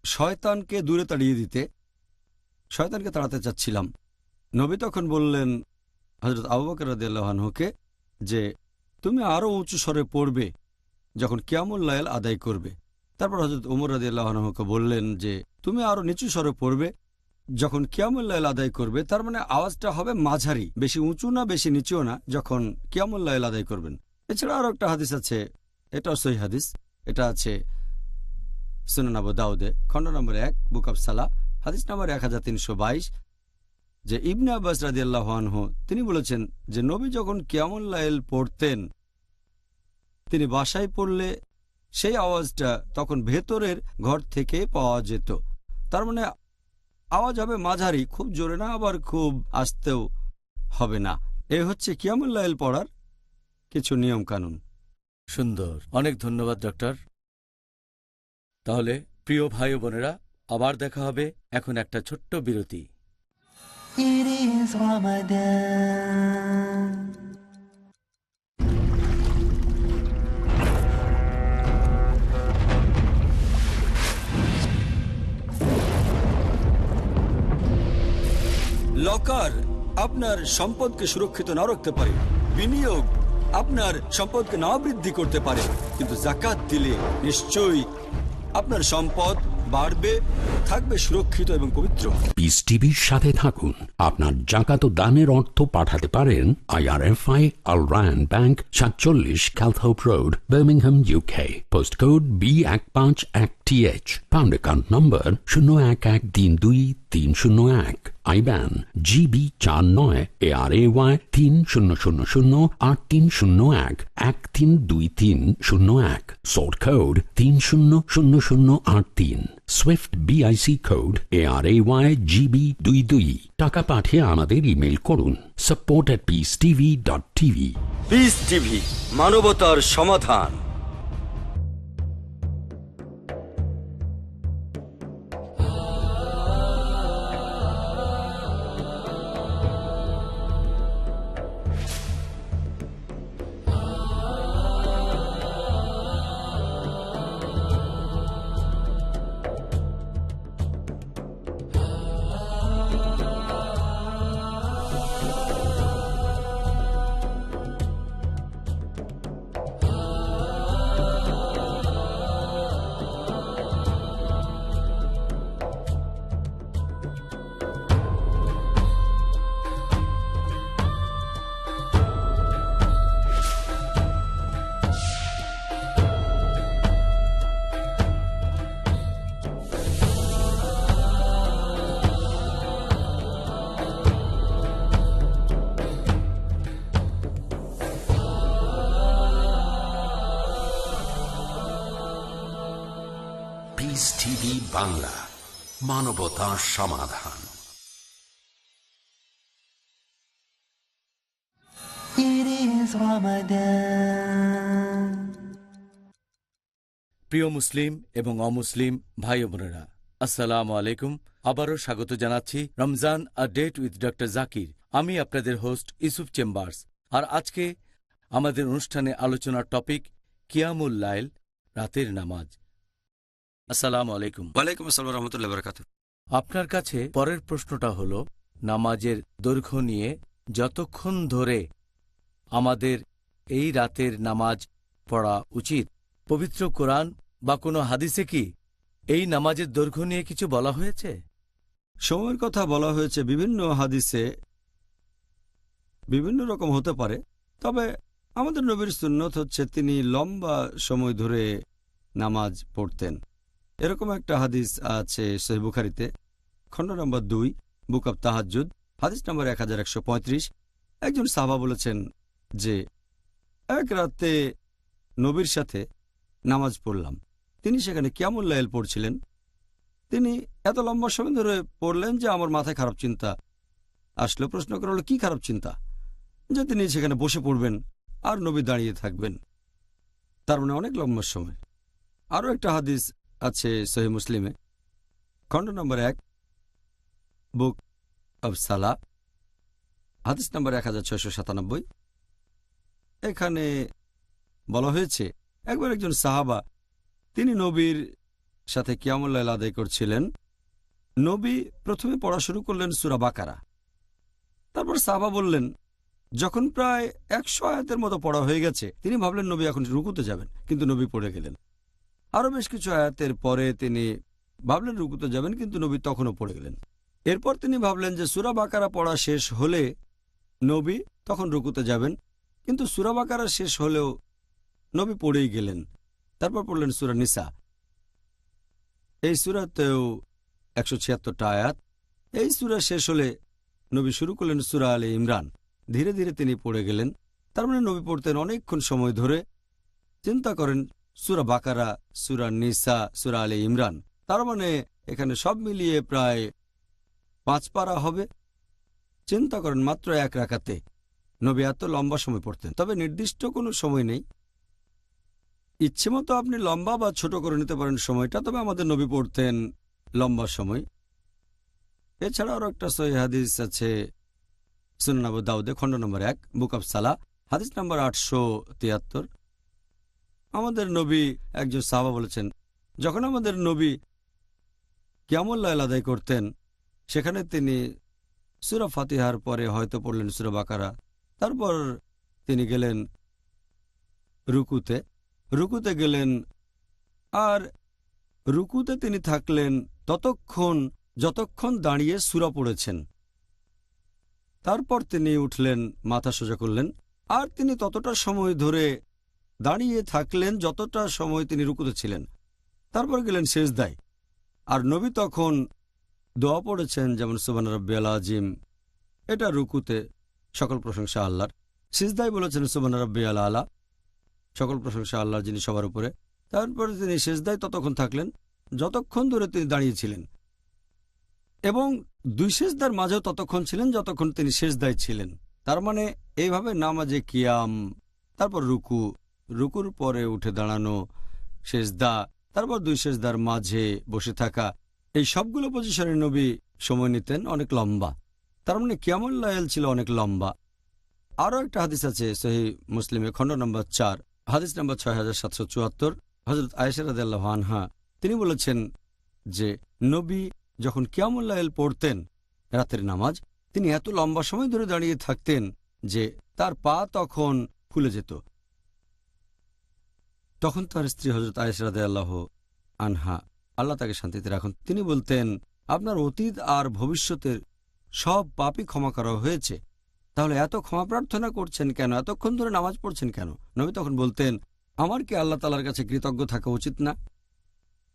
শয়তানকে দূরে তাড়িয়ে দিতে, শয়তানকে তাড়াতে চাচ্ছিলাম। নবী তখন বললেন হযরত আবু বকর রাদিয়াল্লাহু আনহুকে যে তুমি আরও উঁচু স্বরে পড়বে যখন কিয়ামুল লাইল আদায় করবে। তারপর হযরত উমর রাদিয়াল্লাহু আনহুকে বললেন যে তুমি আরও নিচু স্বরে পড়বে যখন কিয়ামুল লাইল আদায় করবে। তার মানে আওয়াজটা হবে মাঝারি, বেশি উঁচু না বেশি নিচুও না, যখন কিয়ামুল লাইল আদায় করবেন। এছাড়া আরও একটা হাদিস আছে, এটাও সহিহ হাদিস। এটা আছে সুনান আবু দাউদে, খণ্ড নম্বর 1, বুক অব সালাহ, হাদিস নম্বর 1322, যে ইবনে আব্বাস রাদিয়াল্লাহু আনহু তিনি বলেছেন যে নবী যখন কিয়ামুল লাইল পড়তেন তিনি বাসায় পড়লে সেই আওয়াজটা তখন ভেতরের ঘর থেকে পাওয়া যেত। তার মানে আওয়াজ হবে মাঝারি, খুব জোরে না আবার খুব আস্তেও হবে না। এই হচ্ছে কিয়ামুল লাইল পড়ার কিছু নিয়ম কানুন। সুন্দর, অনেক ধন্যবাদ ডক্টর। তাহলে প্রিয় ভাই ও বোনেরা, আবার দেখা হবে। এখন একটা ছোট্ট বিরতি। It is Ramadan. লকার আপনার সম্পদকে সুরক্ষিত না রাখতে পারে, বিনিয়োগ আপনার সম্পদকে না বৃদ্ধি করতে পারে, কিন্তু যাকাত দিলে নিশ্চয়ই আপনার সম্পদ বাড়বে, থাকবে সুরক্ষিত এবং পবিত্র। পিস টিভির সাথে থাকুন। আপনার জাকাত ও দানের অর্থ পাঠাতে পারেন IRFI Al Rayan Bank, 47 Calthorpe Road, Birmingham, UK. Post code B151TH। Pound account number 01132301। IBAN GB 49 ARAY 30008301 132301। Sort code 300083। Swift BIC code ARAY GB 22। টাকা পাঠিয়ে আমাদের ইমেল করুন support@peacetv.tv। পিস টিভি, মানবতার সমাধান। পিস টিভি বাংলা, মানবতার সমাধান। It is Ramadan. প্রিয় মুসলিম এবং অমুসলিম ভাই ও বোনেরা, আসসালামু আলাইকুম। আবারও স্বাগত জানাচ্ছি Ramzan a date with doctor Zakir. আমি আপনাদের হোস্ট ইউসুফ চেম্বার্স। আর আজকে আমাদের অনুষ্ঠানে আলোচনার টপিক কিয়ামুল লাইল, রাতের নামাজ। আসসালামু আলাইকুম। ওয়ালাইকুম আসসালাম ওয়া রাহমাতুল্লাহি ওয়া বারাকাতুহু। আপনার কাছে পরের প্রশ্নটা হলো, নামাজের দৈর্ঘ্য নিয়ে। যতক্ষণ ধরে আমাদের এই রাতের নামাজ পড়া উচিত, পবিত্র কোরআন বা কোনো হাদিসে কি এই নামাজের দৈর্ঘ্য নিয়ে কিছু বলা হয়েছে? সময়ের কথা বলা হয়েছে বিভিন্ন হাদিসে, বিভিন্ন রকম হতে পারে। তবে আমাদের নবীর সুন্নত হচ্ছে তিনি লম্বা সময় ধরে নামাজ পড়তেন। এরকম একটা হাদিস আছে সহিহ বুখারীতে, খণ্ড নম্বর 2, বুক অব তাহাজ্জুদ, হাদিস নম্বর 1135। একজন সাহাবা বলেছেন যে এক রাতে নবীর সাথে নামাজ পড়লাম। তিনি সেখানে কিয়ামুল লাইল পড়ছিলেন। তিনি এত লম্বা সময় ধরে পড়লেন যে আমার মাথায় খারাপ চিন্তা আসলো। প্রশ্ন করা হলো, কি খারাপ চিন্তা? যে তিনি সেখানে বসে পড়বেন আর নবী দাঁড়িয়ে থাকবেন, তার মানে অনেক লম্বা সময়। আরও একটা হাদিস আছে সহিহ মুসলিমে, খণ্ড নম্বর 1, বুক অব সালাহ, হাদিস নম্বর 1697। এখানে বলা হয়েছে একবার একজন সাহাবা, তিনি নবীর সাথে কিয়ামুল লাইল আদায় করছিলেন। নবী প্রথমে পড়া শুরু করলেন সূরা বাকারা। তারপর সাহাবা বললেন, যখন প্রায় 100 আয়াতের মতো পড়া হয়ে গেছে, তিনি ভাবলেন নবী এখন রুকুতে যাবেন, কিন্তু নবী পড়ে গেলেন। আরও বেশ কিছু আয়াতের পরে তিনি ভাবলেন রুকুতে যাবেন, কিন্তু নবী তখনও পড়ে গেলেন। এরপর তিনি ভাবলেন যে সূরা বাকারা পড়া শেষ হলে নবী তখন রুকুতে যাবেন, কিন্তু সূরা বাকারা শেষ হলেও নবী পড়েই গেলেন। তারপর পড়লেন সূরা নিসা। এই সূরাতেও 176টা আয়াত। এই সূরা শেষ হলে নবী শুরু করলেন সূরা আলে ইমরান। ধীরে ধীরে তিনি পড়ে গেলেন। তার মানে নবী পড়তেন অনেকক্ষণ সময় ধরে। চিন্তা করেন, সূরা বাকারা, সূরা নিসা, সূরা আলে ইমরান, তার মানে এখানে সব মিলিয়ে প্রায় 5 পারা হবে। চিন্তা করেন, মাত্র 1 রাকাতে নবী এত লম্বা সময় পড়তেন। তবে নির্দিষ্ট কোনো সময় নেই, ইচ্ছে মতো আপনি লম্বা বা ছোট করে নিতে পারেন সময়টা, তবে আমাদের নবী পড়তেন লম্বা সময়। এছাড়া আরও একটা সহিহ হাদিস আছে সুনান আবু দাউদে, খণ্ড নম্বর 1, বুক অব সালাহ, হাদিস নম্বর 873। আমাদের নবী, একজন সাহাবা বলেছেন, যখন আমাদের নবী কিয়ামুল লাইল আদায় করতেন, সেখানে তিনি সূরা ফাতিহার পরে হয়তো পড়লেন সূরা বাকারা। তারপর তিনি গেলেন রুকুতে গেলেন, আর রুকুতে তিনি থাকলেন যতক্ষণ দাঁড়িয়ে সূরা পড়েছেন। তারপর তিনি উঠলেন, মাথা সোজা করলেন, আর তিনি ততটা সময় ধরে দাঁড়িয়ে থাকলেন যতটা সময় তিনি রুকুতে ছিলেন। তারপর গেলেন সিজদায়, আর নবী তখন দোয়া পড়েছেন, যেমন সুবহান রাব্বিয়াল আযীম, এটা রুকুতে, সকল প্রশংসা আল্লাহর। সিজদায় বলেছেন সুবহান রাব্বিয়াল আলা, সকল প্রশংসা আল্লাহর যিনি সবার উপরে। তারপরে তিনি সিজদায় ততক্ষণ থাকলেন যতক্ষণ ধরে তিনি দাঁড়িয়েছিলেন, এবং 2 সিজদার মাঝেও ততক্ষণ ছিলেন যতক্ষণ তিনি সিজদায় ছিলেন। তার মানে এইভাবে নামাজে কিয়াম, তারপর রুকুর পরে উঠে দাঁড়ানো, সিজদা, তারপর 2 সিজদার মাঝে বসে থাকা, এই সবগুলো পজিশনে নবী সময় নিতেন অনেক লম্বা। তার মানে কিয়ামুল লাইল ছিল অনেক লম্বা। আরও একটা হাদিস আছে সহিহ মুসলিমে, খণ্ড নম্বর 4, হাদিস নম্বর 6774, হযরত আয়েশা রাদিয়াল্লাহু আনহা, তিনি বলেছেন যে নবী যখন কিয়ামুল লাইল পড়তেন, রাতের নামাজ, তিনি এত লম্বা সময় ধরে দাঁড়িয়ে থাকতেন যে তার পা তখন ফুলে যেত। তখন তার স্ত্রী হযরত আয়েশা রাদিয়াল্লাহু আনহা, আল্লাহ তাকে শান্তিতে রাখুন, তিনি বলতেন, আপনার অতীত আর ভবিষ্যতের সব পাপই ক্ষমা করা হয়েছে, তাহলে এত ক্ষমা প্রার্থনা করছেন কেন, এতক্ষণ ধরে নামাজ পড়ছেন কেন? নবী তখন বলতেন, আমার কি আল্লাহ তাআলার কাছে কৃতজ্ঞ থাকা উচিত না?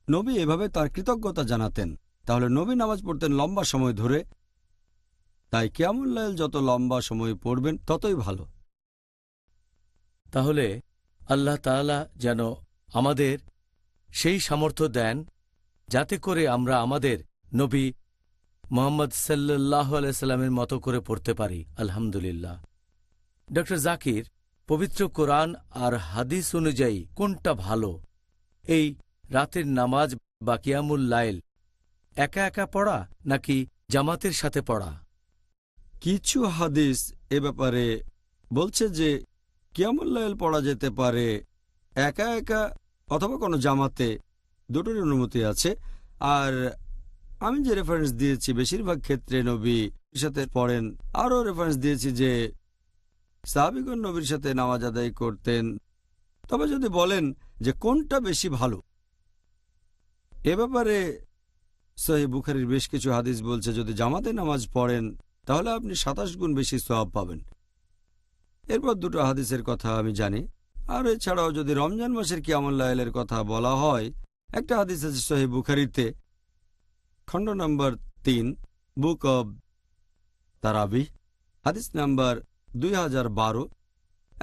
নবী এভাবে তার কৃতজ্ঞতা জানাতেন। তাহলে নবী নামাজ পড়তেন লম্বা সময় ধরে, তাই কিয়ামুল লাইল যত লম্বা সময় পড়বেন ততই ভালো। তাহলে আল্লাহ তাআলা যেন আমাদের সেই সামর্থ্য দেন যাতে করে আমরা আমাদের নবী মুহাম্মদ সাল্লাল্লাহু আলাইহি সাল্লামের মতো করে পড়তে পারি। আলহামদুলিল্লাহ। ডক্টর জাকির, পবিত্র কোরআন আর হাদিস অনুযায়ী কোনটা ভালো, এই রাতের নামাজ বা কিয়ামুল লাইল একা একা পড়া নাকি জামাতের সাথে পড়া? কিছু হাদিস এ ব্যাপারে বলছে যে কিয়ামুল লাইল পড়া যেতে পারে একা একা অথবা কোনো জামাতে, দুটোরই অনুমতি আছে। আর আমি যে রেফারেন্স দিয়েছি বেশিরভাগ ক্ষেত্রে নবীর সাথে পড়েন। আরও রেফারেন্স দিয়েছি যে সাহাবীগণ নবীর সাথে নামাজ আদায় করতেন। তবে যদি বলেন যে কোনটা বেশি ভালো, এ ব্যাপারে সহিহ বুখারীর বেশ কিছু হাদিস বলছে যদি জামাতে নামাজ পড়েন তাহলে আপনি 27 গুণ বেশি সওয়াব পাবেন। এরপর 2টো হাদিসের কথা আমি জানি। আর এছাড়াও যদি রমজান মাসের কিয়ামুল লাইলের কথা বলা হয় একটা হাদিস আছে সহিহ বুখারীতে, খণ্ড নম্বর 3, বুক অব তারাবি, হাদিস নাম্বার 2012।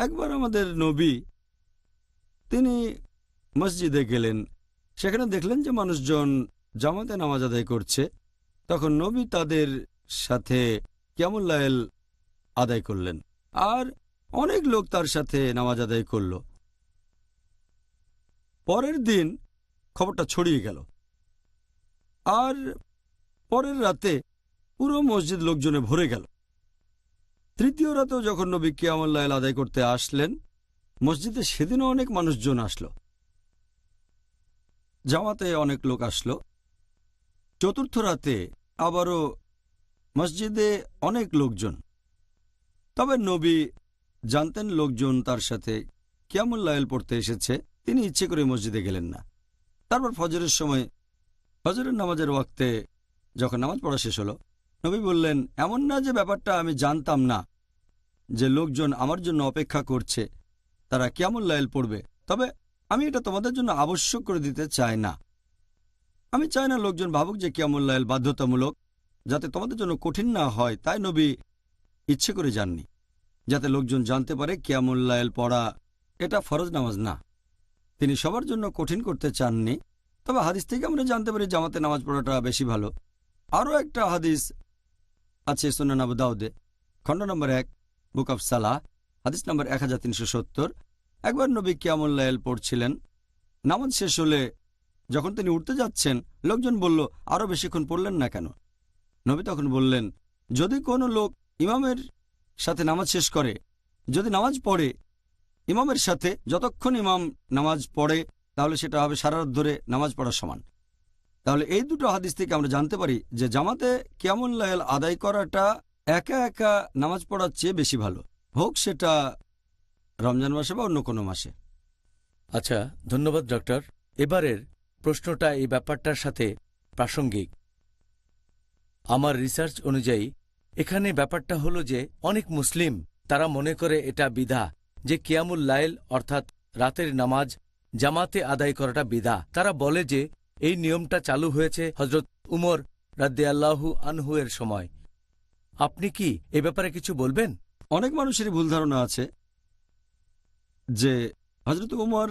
একবার আমাদের নবী তিনি মসজিদে গেলেন, সেখানে দেখলেন যে মানুষজন জামাতে নামাজ আদায় করছে। তখন নবী তাদের সাথে কিয়ামুল লাইল আদায় করলেন, আর অনেক লোক তার সাথে নামাজ আদায় করল। পরের দিন খবরটা ছড়িয়ে গেল, আর পরের রাতে পুরো মসজিদ লোকজনে ভরে গেল। তৃতীয় রাতেও যখন নবী কিয়ামুল লাইল আদায় করতে আসলেন, মসজিদে সেদিনও অনেক মানুষজন আসলো, জামাতে অনেক লোক আসলো। চতুর্থ রাতে আবারও মসজিদে অনেক লোকজন। তবে নবী জানতেন লোকজন তার সাথে কিয়ামুল লাইল পড়তে এসেছে, তিনি ইচ্ছে করে মসজিদে গেলেন না। তারপর ফজরের সময়, ফজরের নামাজের ওয়াক্তে যখন নামাজ পড়া শেষ হলো, নবী বললেন, এমন না যে ব্যাপারটা আমি জানতাম না যে লোকজন আমার জন্য অপেক্ষা করছে, তারা কিয়ামুল লাইল পড়বে, তবে আমি এটা তোমাদের জন্য আবশ্যক করে দিতে চাই না। আমি চাই না লোকজন ভাবুক যে কিয়ামুল লাইল বাধ্যতামূলক, যাতে তোমাদের জন্য কঠিন না হয়, তাই নবী ইচ্ছে করে যাননি, যাতে লোকজন জানতে পারে কিয়ামুল লাইল পড়া এটা ফরজ নামাজ না। তিনি সবার জন্য কঠিন করতে চাননি। তবে হাদিস থেকে আমরা জানতে পারি জামাতে নামাজ পড়াটা বেশি ভালো। আরও একটা হাদিস আছে সুনান আবু দাউদে, খণ্ড নম্বর 1, বুক অব সালাহ, হাদিস নম্বর 1370। একবার নবী কিয়ামুল লাইল পড়ছিলেন, নামাজ শেষ হলে যখন তিনি উঠতে যাচ্ছেন, লোকজন বলল, আরও বেশিক্ষণ পড়লেন না কেন? নবী তখন বললেন, যদি কোনো লোক ইমামের সাথে নামাজ শেষ করে, যদি নামাজ পড়ে ইমামের সাথে যতক্ষণ ইমাম নামাজ পড়ে, তাহলে সেটা হবে সারা রাত ধরে নামাজ পড়ার সমান। তাহলে এই দুটো হাদিস থেকে আমরা জানতে পারি যে জামাতে কিয়ামুল লাইল আদায় করাটা একা একা নামাজ পড়ার চেয়ে বেশি ভালো, হোক সেটা রমজান মাসে বা অন্য কোনো মাসে। আচ্ছা, ধন্যবাদ ডক্টর। এবারের প্রশ্নটা এই ব্যাপারটার সাথে প্রাসঙ্গিক। আমার রিসার্চ অনুযায়ী এখানে ব্যাপারটা হলো যে অনেক মুসলিম তারা মনে করে এটা বিধা, যে কিয়ামুল লাইল অর্থাৎ রাতের নামাজ জামাতে আদায় করাটা বিধা। তারা বলে যে এই নিয়মটা চালু হয়েছে হজরত উমর রাদিয়াল্লাহু আনহু এর সময়। আপনি কি এ ব্যাপারে কিছু বলবেন? অনেক মানুষেরই ভুল ধারণা আছে যে হজরত উমর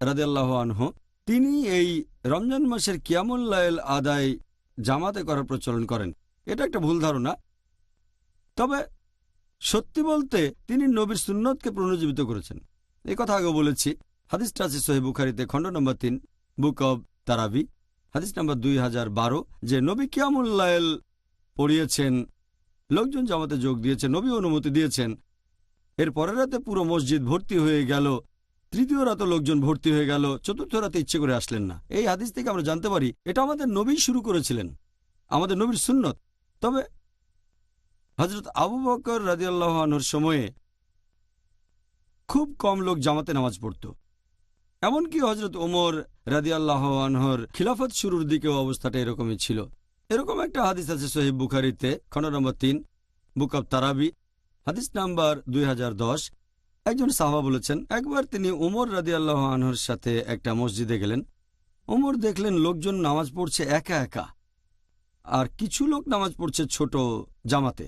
রাদিয়াল্লাহু আনহু তিনি এই রমজান মাসের কিয়ামুল লাইল আদায় জামাতে করার প্রচলন করেন। এটা একটা ভুল ধারণা। তবে সত্যি বলতে তিনি নবীর সুন্নতকে পুনরুজ্জীবিত করেছেন। এই কথা আগে বলেছি। হাদিসটা আছে সহিহ বুখারীতে, খণ্ড নম্বর 3, বুক অব তারাবি, হাদিস নম্বর 2012, যে নবী কিয়ামুল লাইল পড়িয়েছেন, লোকজন জামাতে যোগ দিয়েছে, নবী অনুমতি দিয়েছেন। এর পরের রাতে পুরো মসজিদ ভর্তি হয়ে গেল, তৃতীয় রাতে লোকজন ভর্তি হয়ে গেল, চতুর্থ রাতে ইচ্ছে করে আসলেন না। এই হাদিস থেকে আমরা জানতে পারি এটা আমাদের নবী শুরু করেছিলেন, আমাদের নবীর সুন্নত। তবে হযরত আবু বকর রাদিয়াল্লাহু আনহুর সময়ে খুব কম লোক জামাতে নামাজ পড়ত। এমনকি হযরত ওমর রাদিয়াল্লাহু আনহুর খিলাফত শুরুর দিকেও অবস্থাটা এরকমই ছিল। এরকম একটা হাদিস আছে সহিহ বুখারীতে, খণ্ড নম্বর 3, বুক অব তারাবি, হাদিস নাম্বার 2010। একজন সাহাবা বলেছেন, একবার তিনি ওমর রাদিয়াল্লাহু আনহুর সাথে একটা মসজিদে গেলেন। ওমর দেখলেন লোকজন নামাজ পড়ছে একা একা, আর কিছু লোক নামাজ পড়ছে ছোট জামাতে।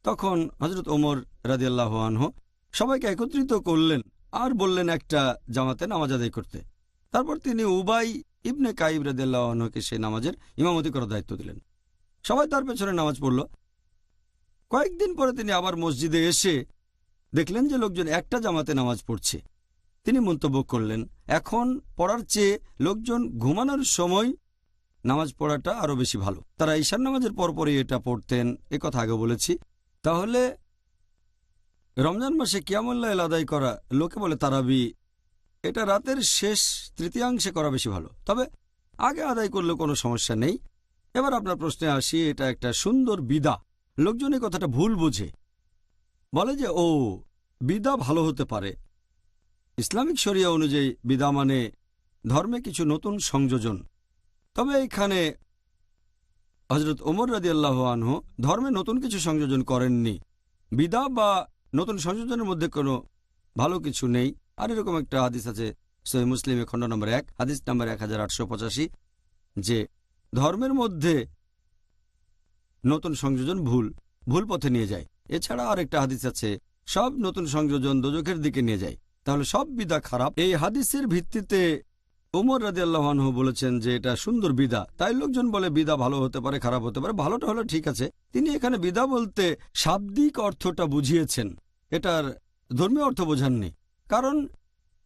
তখন হযরত ওমর রাদিয়াল্লাহু আনহু সবাইকে একত্রিত করলেন আর বললেন একটা জামাতে নামাজ আদায় করতে। তারপর তিনি উবাই ইবনে কাইব রাদিয়াল্লাহু আনহুকে সেই নামাজের ইমামতি করার দায়িত্ব দিলেন। সবাই তার পেছনে নামাজ পড়ল। কয়েকদিন পরে তিনি আবার মসজিদে এসে দেখলেন যে লোকজন একটা জামাতে নামাজ পড়ছে। তিনি মন্তব্য করলেন, এখন পড়ার চেয়ে লোকজন ঘুমানোর সময় নামাজ পড়াটা আরো বেশি ভালো। তারা ঈশার নামাজের পরপরই এটা পড়তেন, এ কথা আগে বলেছি। তাহলে রমজান মাসে কিয়ামুল লাইল আদায় করা, লোকে বলে তারাবি, এটা রাতের শেষ তৃতীয়াংশে করা বেশি ভালো। তবে আগে আদায় করলে কোনো সমস্যা নেই। এবার আপনার প্রশ্নে আসি, এটা একটা সুন্দর বিদা। লোকজন এই কথাটা ভুল বোঝে, বলে যে ও বিদা ভালো হতে পারে। ইসলামিক শরিয়া অনুযায়ী বিদা মানে ধর্মে কিছু নতুন সংযোজন। তবে এখানে হযরত ওমর রাদিয়াল্লাহু আনহু ধর্মে নতুন কিছু সংযোজন করেননি। বিদা বা নতুন সংযোজনের মধ্যে কোনো ভালো কিছু নেই। আর এরকম একটা হাদিস আছে সহিহ মুসলিমে খণ্ড নম্বর 1 হাদিস নম্বর 1885 যে ধর্মের মধ্যে নতুন সংযোজন ভুল পথে নিয়ে যায়। এছাড়া আরেকটা হাদিস আছে, সব নতুন সংযোজন দোজখের দিকে নিয়ে যায়। তাহলে সব বিদা খারাপ। এই হাদিসের ভিত্তিতে ওমর রাদিয়াল্লাহু আনহু বলেছেন যে এটা সুন্দর বিদা। তাই লোকজন বলে বিদা ভালো হতে পারে, খারাপ হতে পারে। ভালোটা হলো ঠিক আছে। তিনি এখানে বিদা বলতে শাব্দিক অর্থটা বুঝিয়েছেন, এটার ধর্মীয় অর্থ বোঝাননি। কারণ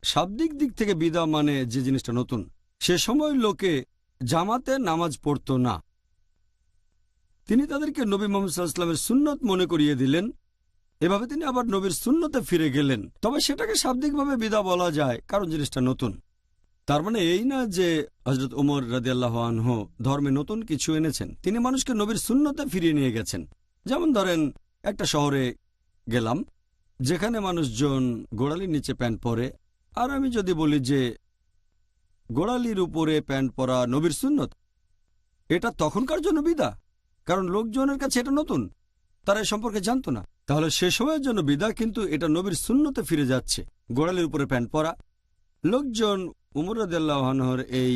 শাব্দিক দিক থেকে বিদা মানে যে জিনিসটা নতুন। সে সময় লোকে জামাতে নামাজ পড়তো না। তিনি তাদেরকে নবী মুহাম্মদ সাল্লাল্লাহু আলাইহি ওয়াসাল্লামের সুন্নত মনে করিয়ে দিলেন। এভাবে তিনি আবার নবীর সুন্নতে ফিরে গেলেন। তবে সেটাকে শাব্দিকভাবে বিদা বলা যায়, কারণ জিনিসটা নতুন। তার মানে এই না যে হযরত ওমর রাদিয়াল্লাহু আনহু ধর্মে নতুন কিছু এনেছেন। তিনি মানুষকে নবীর সুন্নতে ফিরিয়ে নিয়ে গেছেন। যেমন ধরেন একটা শহরে গেলাম যেখানে মানুষজন গোড়ালির নিচে প্যান্ট পরে, আর আমি যদি বলি যে গোড়ালির উপরে প্যান্ট পরা নবীর সুন্নত, এটা তখনকার জন্য বিদা, কারণ লোকজনের কাছে এটা নতুন, তারা এ সম্পর্কে জানতো না। তাহলে সে সময়ের জন্য বিদা, কিন্তু এটা নবীর সুন্নতে ফিরে যাচ্ছে, গোড়ালির উপরে প্যান্ট পরা। লোকজন উমর রাদিয়াল্লাহু আনহুর এই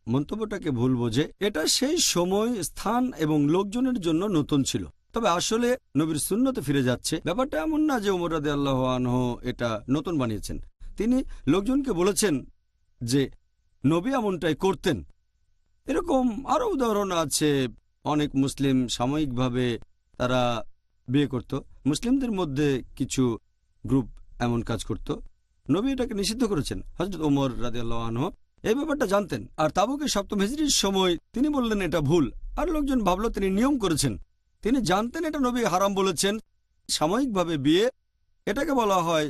মন্তব্যটাকে ভুল বোঝে। এটা সেই সময়, স্থান এবং লোকজনের জন্য নতুন ছিল, তবে আসলে নবীর সুন্নতে ফিরে যাচ্ছে। ব্যাপারটা এমন না যে উমর রাদিয়াল্লাহু আনহু এটা নতুন বানিয়েছেন। তিনি লোকজনকে বলেছেন যে নবী এমনটাই করতেন। এরকম আরও উদাহরণ আছে। অনেক মুসলিম সাময়িকভাবে তারা বিয়ে করত। মুসলিমদের মধ্যে কিছু গ্রুপ এমন কাজ করত। নবী এটাকে নিষিদ্ধ করেছেন। হযরত ওমর রাদিয়াল্লাহু আনহু এই ব্যাপারটা জানতেন, আর তাবুকে 7ম হিজরির সময় তিনি বললেন এটা ভুল, আর লোকজন ভাবল তিনি নিয়ম করেছেন। তিনি জানতেন এটা নবী হারাম বলেছেন। সাময়িকভাবে বিয়ে, এটাকে বলা হয়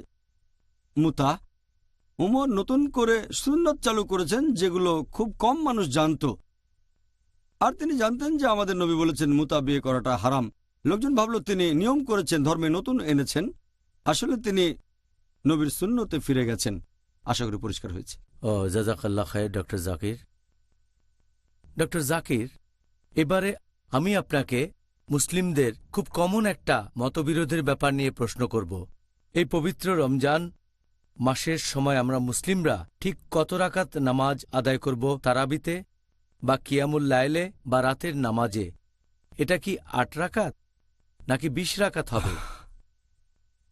মুতা। উমর নতুন করে সুন্নত চালু করেছেন যেগুলো খুব কম মানুষ জানত, আর তিনি জানতেন যে আমাদের নবী বলেছেন মুতা বিয়ে করাটা হারাম। লোকজন ভাবল তিনি নিয়ম করেছেন, ধর্মে নতুন এনেছেন। আসলে তিনি নবীর সুন্নতে ফিরে গেছেন। আশা করি পরিষ্কার হয়েছে। ও জাযাকাল্লাহ খায়র ডক্টর জাকির। ডক্টর জাকির, এবারে আমি আপনাকে মুসলিমদের খুব কমন একটা মতবিরোধের ব্যাপার নিয়ে প্রশ্ন করব। এই পবিত্র রমজান মাসের সময় আমরা মুসলিমরা ঠিক কত রাকাত নামাজ আদায় করব? তারাবিতে বা কিয়ামুল লাইলে বা রাতের নামাজে? এটা কি 8 রাকাত নাকি 20 রাকাত হবে?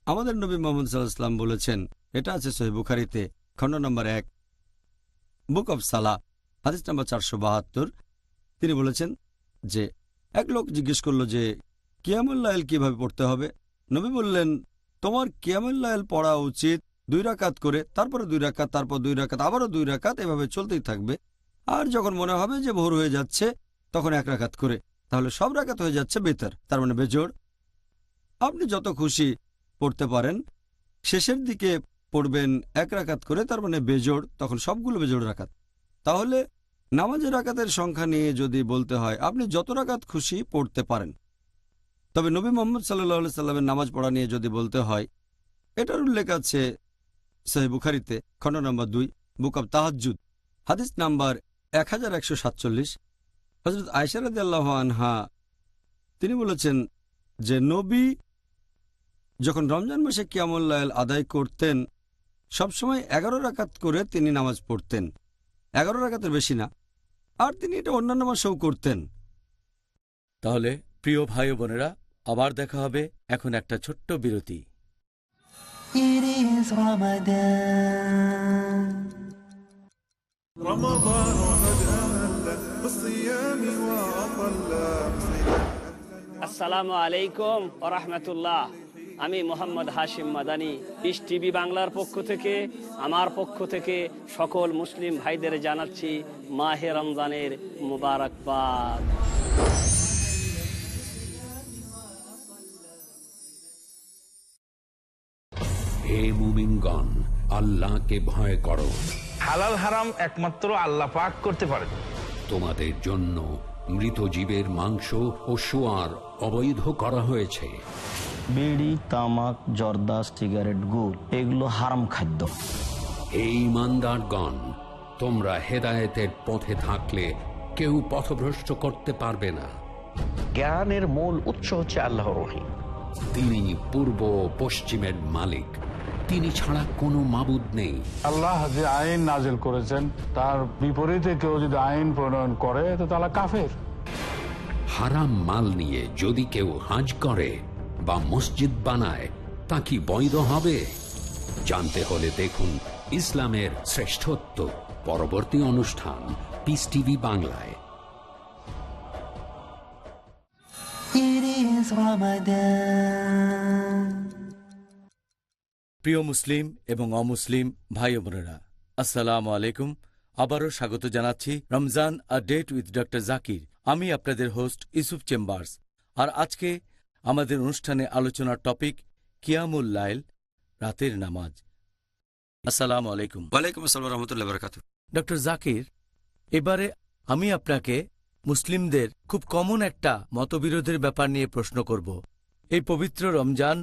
আমাদের নবী মুহাম্মদ সাল্লাল্লাহু আলাইহি ওয়াসাল্লাম বলেছেন, এটা আছে সহিহ বুখারীতে খণ্ড নম্বর 1 বুক অব সালাহ হাদিস নম্বর 472। তিনি বলেছেন যে এক লোক জিজ্ঞেস করল যে কিয়ামুল লাইল কিভাবে পড়তে হবে। নবী বললেন, তোমার কিয়ামুল লাইল পড়া উচিত 2 রাকাত করে, তারপরে 2 রাকাত, তারপর 2 রাকাত, আবারও 2 রাকাত, এভাবে চলতেই থাকবে। আর যখন মনে হবে যে ভোর হয়ে যাচ্ছে তখন 1 রাকাত করে, তাহলে সব রাকাত হয়ে যাচ্ছে বেতর, তার মানে বেজোড়। আপনি যত খুশি পড়তে পারেন। শেষের দিকে পড়বেন 1 রাকাত করে, তার মানে বেজোড়, তখন সবগুলো বেজোড় রাকাত। তাহলে নামাজের রাকাতের সংখ্যা নিয়ে যদি বলতে হয়, আপনি যত রাকাত খুশি পড়তে পারেন। তবে নবী মুহাম্মদ সাল্লাল্লাহু আলাইহি সাল্লামের নামাজ পড়া নিয়ে যদি বলতে হয়, এটার উল্লেখ আছে সহিহ বুখারীতে খণ্ড নম্বর 2 বুক অব তাহাজ্জুদ হাদিস নাম্বার 1147। হযরত আয়েশা রাদিয়াল্লাহু আনহা তিনি বলেছেন যে নবী যখন রমজান মাসে কিয়ামুল লাইল আদায় করতেন সবসময় 11 রাকাত করে তিনি নামাজ পড়তেন, 11 রাকাতের বেশি না। আর তিনি এটা অন্যান্য মাসেও করতেন। তাহলে প্রিয় ভাই ও বোনেরা, আবার দেখা হবে। এখন একটা ছোট্ট বিরতি। It is Ramadan. رمضان قد أهل بالصيام وأطل. আসসালামু আলাইকুম ওয়া রাহমাতুল্লাহ। আমি মোহাম্মদ হাশিম মাদানী, পিস টিভি বাংলার পক্ষ থেকে, আমার পক্ষ থেকে সকল মুসলিম ভাইদের জানাচ্ছি মাহে রমজানের মুবারকবাদ। হে মুমিনগণ, আল্লাহকে ভয় করো। হালাল হারাম একমাত্র আল্লাহ পাক করতে পারেন। তোমাদের জন্য মৃত জীবের মাংস ও সোয়ার অবৈধ করা হয়েছে। বিড়ি, তামাক, জর্দা, সিগারেট, গুড় এগুলো হারাম খাদ্য। হে ঈমানদারগণ, তোমরা হেদায়েতের পথে থাকলে কেউ পথভ্রষ্ট করতে পারবে না। জ্ঞানের মূল উৎস হচ্ছে আল্লাহর ওহী। তিনি পূর্ব ও পশ্চিমের মালিক, তিনি ছাড়া কোনো মাবুদ নেই। আল্লাহ যে আইন নাজিল করেছেন তার বিপরীতে কেউ যদি আইন প্রণয়ন করে তো তারা কাফের। হারাম মাল নিয়ে যদি কেউ হজ করে বা মসজিদ বানায় তা কি বৈধ হবে? জানতে হলে দেখুন ইসলামের শ্রেষ্ঠত্ব পরবর্তী অনুষ্ঠান পিস টিভি বাংলায়। It is Ramadan. প্রিয় মুসলিম এবং অমুসলিম ভাই বোনেরা, আসসালামু আলাইকুম। আবারও স্বাগত জানাচ্ছি Ramzan a date with doctor Zakir. আমি আপনাদের হোস্ট ইউসুফ চেম্বার্স। আর আজকে আমাদের অনুষ্ঠানে আলোচনার টপিক কিয়ামুল লাইল, রাতের নামাজ। আসসালামু আলাইকুম। ওয়ালাইকুম আসসালাম রহমতুল্লাহ বারাকাতুহু। ডক্টর জাকির, এবারে আমি আপনাকে মুসলিমদের খুব কমন একটা মতবিরোধের ব্যাপার নিয়ে প্রশ্ন করব। এই পবিত্র রমজান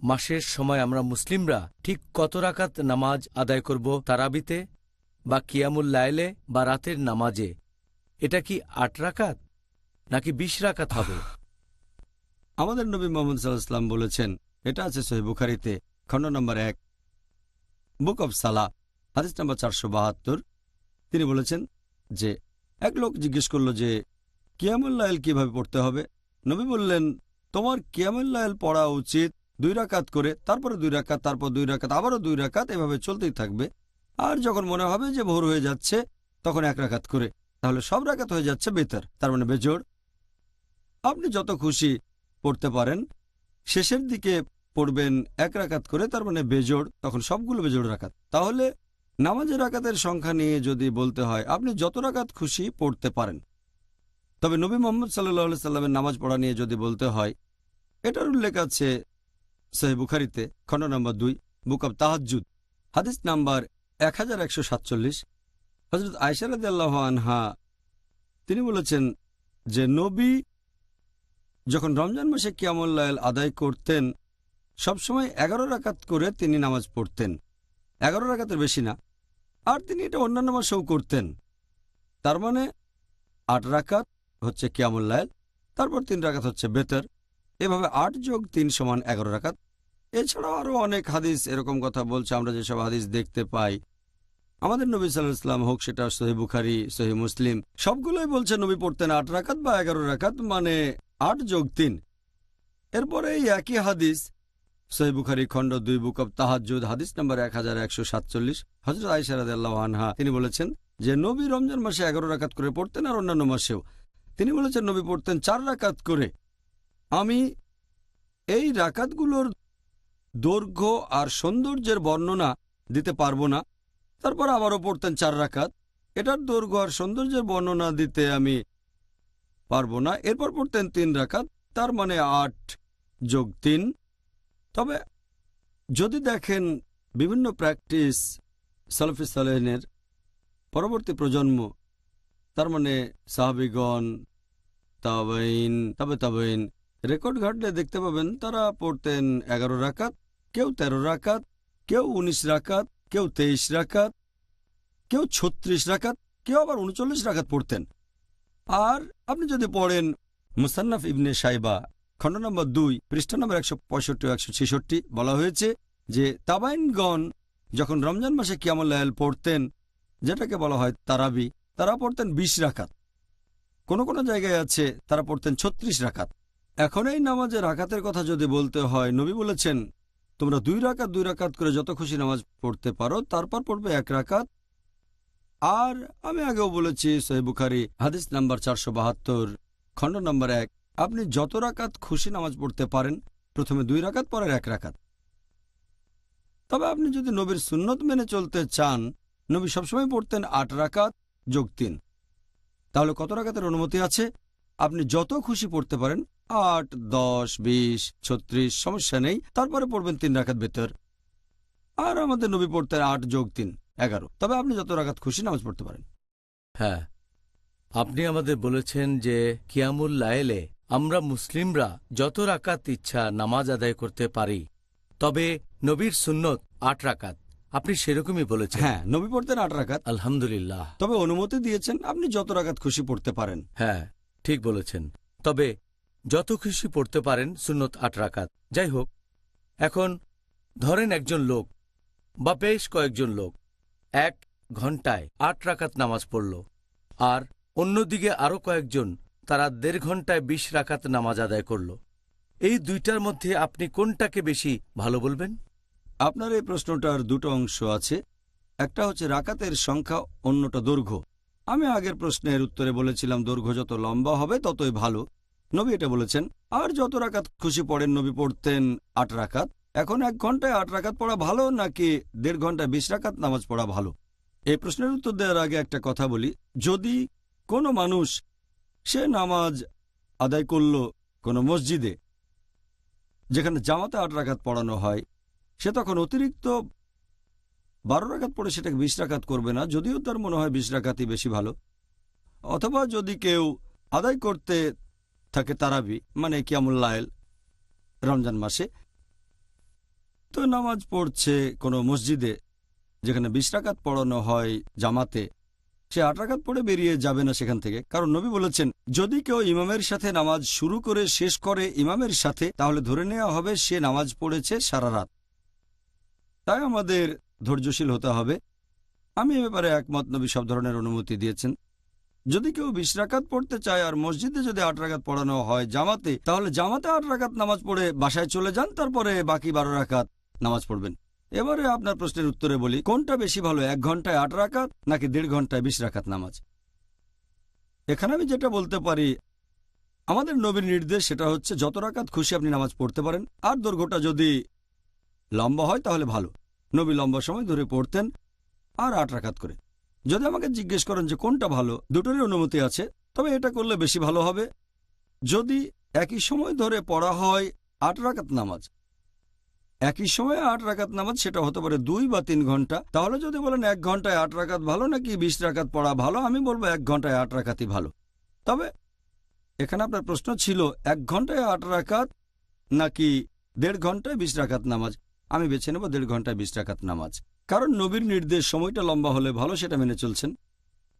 মাসের সময় আমরা মুসলিমরা ঠিক কত রাকাত নামাজ আদায় করব তারাবিতে বা কিয়ামুল লাইলে বা রাতের নামাজে? এটা কি ৮ রাকাত নাকি ২০ রাকাত হবে? আমাদের নবী মুহাম্মদ সাল্লাল্লাহু আলাইহি ওয়াসাল্লাম বলেছেন, এটা আছে সহিহ বুখারীতে খণ্ড নম্বর ১ বুক অব সালাহ হাদিস নম্বর ৪৭২। তিনি বলেছেন যে এক লোক জিজ্ঞেস করল যে কিয়ামুল লাইল কিভাবে পড়তে হবে। নবী বললেন, তোমার কিয়ামুল লাইল পড়া উচিত ২ রাকাত করে, তারপরে ২ রাকাত, তারপর ২ রাকাত, আবারও ২ রাকাত, এভাবে চলতেই থাকবে। আর যখন মনে হবে যে ভোর হয়ে যাচ্ছে তখন ১ রাকাত করে, তাহলে সব রাকাত হয়ে যাচ্ছে বেতর, তার মানে বেজোড়। আপনি যত খুশি পড়তে পারেন, শেষের দিকে পড়বেন ১ রাকাত করে, তার মানে বেজোড়, তখন সবগুলো বেজোড় রাকাত। তাহলে নামাজের রাকাতের সংখ্যা নিয়ে যদি বলতে হয়, আপনি যত রাকাত খুশি পড়তে পারেন। তবে নবী মুহাম্মদ সাল্লাল্লাহু আলাইহি সাল্লামের নামাজ পড়া নিয়ে যদি বলতে হয়, এটার উল্লেখ আছে সহিহ বুখারীতে খণ্ড নম্বর ২ বুক অব তাহাজ্জুদ হাদিস নাম্বার ১১৪৭। হযরত আয়েশা রাদিয়াল্লাহু আনহা তিনি বলেছেন যে নবী যখন রমজান মাসে কিয়ামুল লাইল আদায় করতেন সবসময় ১১ রাকাত করে তিনি নামাজ পড়তেন, ১১ রাকাতের বেশি না। আর তিনি এটা অন্যান্য মাসেও করতেন। তার মানে ৮ রাকাত হচ্ছে কিয়ামুল লাইল, তারপর ৩ রাকাত হচ্ছে বেতর, এভাবে ৮ যোগ ৩ সমান ১১ রাকাত। এছাড়াও আরও অনেক হাদিস এরকম কথা বলছে। আমরা যেসব হাদিস দেখতে পাই আমাদের নবী সাল্লাল্লাহু আলাইহি ওয়াসাল্লাম, হোক সেটা সহিহ বুখারী, সহিহ মুসলিম, সবগুলোই বলছে নবী পড়তেন ৮ রাকাত বা ১১ রাকাত, মানে ৮ যোগ ৩। এরপরে এই একই হাদিস সহিহ বুখারী খণ্ড ২ বুক অব তাহাজ্জুদ হাদিস নম্বর ১১৪৭। হযরত আয়েশা রাদিয়াল্লাহু আনহা তিনি বলেছেন যে নবী রমজান মাসে ১১ রাকাত করে পড়তেন, আর অন্যান্য মাসেও তিনি বলেছেন নবী পড়তেন ৪ রাকাত করে। আমি এই রাকাতগুলোর দৈর্ঘ্য আর সৌন্দর্যের বর্ণনা দিতে পারবো না। তারপর আবারও পড়তেন ৪ রাকাত, এটার দৈর্ঘ্য আর সৌন্দর্যের বর্ণনা দিতে আমি পারবো না। এরপর পড়তেন ৩ রাকাত, তার মানে ৮ যোগ ৩। তবে যদি দেখেন বিভিন্ন প্র্যাকটিস সালাফি সালেহিনের পরবর্তী প্রজন্ম, তার মানে সাহাবীগণ, তাবেঈন, তাবেঈন, রেকর্ড ঘাটলে দেখতে পাবেন তারা পড়তেন ১১ রাকাত, কেউ ১৩ রাকাত, কেউ ১৯ রাকাত, কেউ ২৩ রাকাত, কেউ ৩৬ রাকাত, কেউ আবার ৩৯ রাকাত পড়তেন। আর আপনি যদি পড়েন মুসান্নাফ ইবনে শাইবা খণ্ড নম্বর ২ পৃষ্ঠা নম্বর ১৬৫ ও ১৬৬, বলা হয়েছে যে তাবাইনগণ যখন রমজান মাসে কিয়ামুল লাইল পড়তেন, যেটাকে বলা হয় তারাবি, তারা পড়তেন ২০ রাকাত। কোনো কোনো জায়গায় আছে তারা পড়তেন ৩৬ রাকাত। এখন এই নামাজের রাকাতের কথা যদি বলতে হয়, নবী বলেছেন তোমরা ২ রাকাত করে যত খুশি নামাজ পড়তে পারো, তারপর পড়বে ১ রাকাত। আর আমি আগেও বলেছি সহিহ বুখারী হাদিস নাম্বার ৪৭২ খণ্ড নম্বর ১, আপনি যত রাকাত খুশি নামাজ পড়তে পারেন, প্রথমে ২ রাকাত, পরের ১ রাকাত। তবে আপনি যদি নবীর সুন্নত মেনে চলতে চান, নবী সবসময় পড়তেন ৮ রাকাত যোগ ৩। তাহলে কত রাকাতের অনুমতি আছে? আপনি যত খুশি পড়তে পারেন, ৮, ১০, ২০, ৩৬, সমস্যা নেই। তারপরে পড়বেন ৩ রাকাত বেতর। আর আমাদের নবী পড়তেন ৮ যোগ ৩ ১১। তবে আপনি যত রাকাত খুশি নামাজ পড়তে পারেন। হ্যাঁ, আপনি আমাদের বলেছেন যে কিয়ামুল লাইলে আমরা মুসলিমরা যত রাকাত ইচ্ছা নামাজ আদায় করতে পারি, তবে নবীর সুন্নত ৮ রাকাত। আপনি সেরকমই বলেছেন। হ্যাঁ, নবী পড়তেন ৮ রাকাত। আলহামদুলিল্লাহ। তবে অনুমতি দিয়েছেন আপনি যত রাকাত খুশি পড়তে পারেন। হ্যাঁ, ঠিক বলেছেন। তবে যত খুশি পড়তে পারেন, সুন্নত ৮ রাকাত। যাই হোক, এখন ধরেন একজন লোক বা বেশ কয়েকজন লোক 1 ঘন্টায় 8 রাকাত নামাজ পড়ল, আর অন্যদিকে আরও কয়েকজন তারা 1.5 ঘন্টায় 20 রাকাত নামাজ আদায় করল। এই দুইটার মধ্যে আপনি কোনটাকে বেশি ভালো বলবেন? আপনার এই প্রশ্নটার দুটো অংশ আছে, একটা হচ্ছে রাকাতের সংখ্যা, অন্যটা দৈর্ঘ্য। আমি আগের প্রশ্নের উত্তরে বলেছিলাম দৈর্ঘ্য যত লম্বা হবে ততই ভালো, নবী এটা বলেছেন। আর যত রাকাত খুশি পড়েন, নবী পড়তেন 8 রাকাত। এখন 1 ঘন্টায় 8 রাকাত পড়া ভালো নাকি 1.5 ঘন্টায় 20 রাকাত নামাজ পড়া ভালো? এই প্রশ্নের উত্তর দেওয়ার আগে একটা কথা বলি, যদি কোনো মানুষ সে নামাজ আদায় করল কোনো মসজিদে যেখানে জামাতে 8 রাকাত পড়ানো হয়, সে তখন অতিরিক্ত 12 রাকাত পড়ে সেটাকে 20 রাকাত করবে না, যদিও তার মনে হয় 20 রাকাতই বেশি ভালো। অথবা যদি কেউ আদায় করতে থাকে তারাবি মানে কিয়ামুল লাইল রমজান মাসে, তো নামাজ পড়ছে কোনো মসজিদে যেখানে 20 রাকাত পড়ানো হয় জামাতে, সে 8 রাকাত পড়ে বেরিয়ে যাবে না সেখান থেকে, কারণ নবী বলেছেন যদি কেউ ইমামের সাথে নামাজ শুরু করে শেষ করে ইমামের সাথে, তাহলে ধরে নেওয়া হবে সে নামাজ পড়েছে সারা রাত। তাই আমাদের ধৈর্যশীল হতে হবে। আমি এ ব্যাপারে একমত, নবী সব ধরনের অনুমতি দিয়েছেন। যদি কেউ 20 রাকাত পড়তে চায় আর মসজিদে যদি 8 রাকাত পড়ানো হয় জামাতে, তাহলে জামাতে 8 রাকাত নামাজ পড়ে বাসায় চলে যান, তারপরে বাকি 12 রাকাত নামাজ পড়বেন। এবারে আপনার প্রশ্নের উত্তরে বলি, কোনটা বেশি ভালো, 1 ঘন্টায় 8 রাকাত নাকি 1.5 ঘন্টায় 20 রাকাত নামাজ? এখানে আমি যেটা বলতে পারি, আমাদের নবীর নির্দেশ সেটা হচ্ছে যত রাকাত খুশি আপনি নামাজ পড়তে পারেন, আর দৈর্ঘ্যটা যদি লম্বা হয় তাহলে ভালো। নবী লম্বা সময় ধরে পড়তেন আর 8 রাকাত করে। যদি আমাকে জিজ্ঞেস করেন যে কোনটা ভালো, দুটোরই অনুমতি আছে, তবে এটা করলে বেশি ভালো হবে। যদি একই সময় ধরে পড়া হয় 8 রাকাত নামাজ, একই সময়ে 8 রাকাত নামাজ, সেটা হতে পারে 2 বা 3 ঘন্টা, তাহলে যদি বলেন 1 ঘন্টায় 8 রাকাত ভালো নাকি 20 রাকাত পড়া ভালো, আমি বলবো 1 ঘন্টায় 8 রাকাতই ভালো। তবে এখানে আপনার প্রশ্ন ছিল 1 ঘন্টায় 8 রাকাত নাকি 1.5 ঘন্টায় 20 রাকাত নামাজ। আমি বেছে নেব 1.5 ঘন্টায় 20 রাকাত নামাজ, কারণ নবীর নির্দেশ সময়টা লম্বা হলে ভালো, সেটা মেনে চলছেন।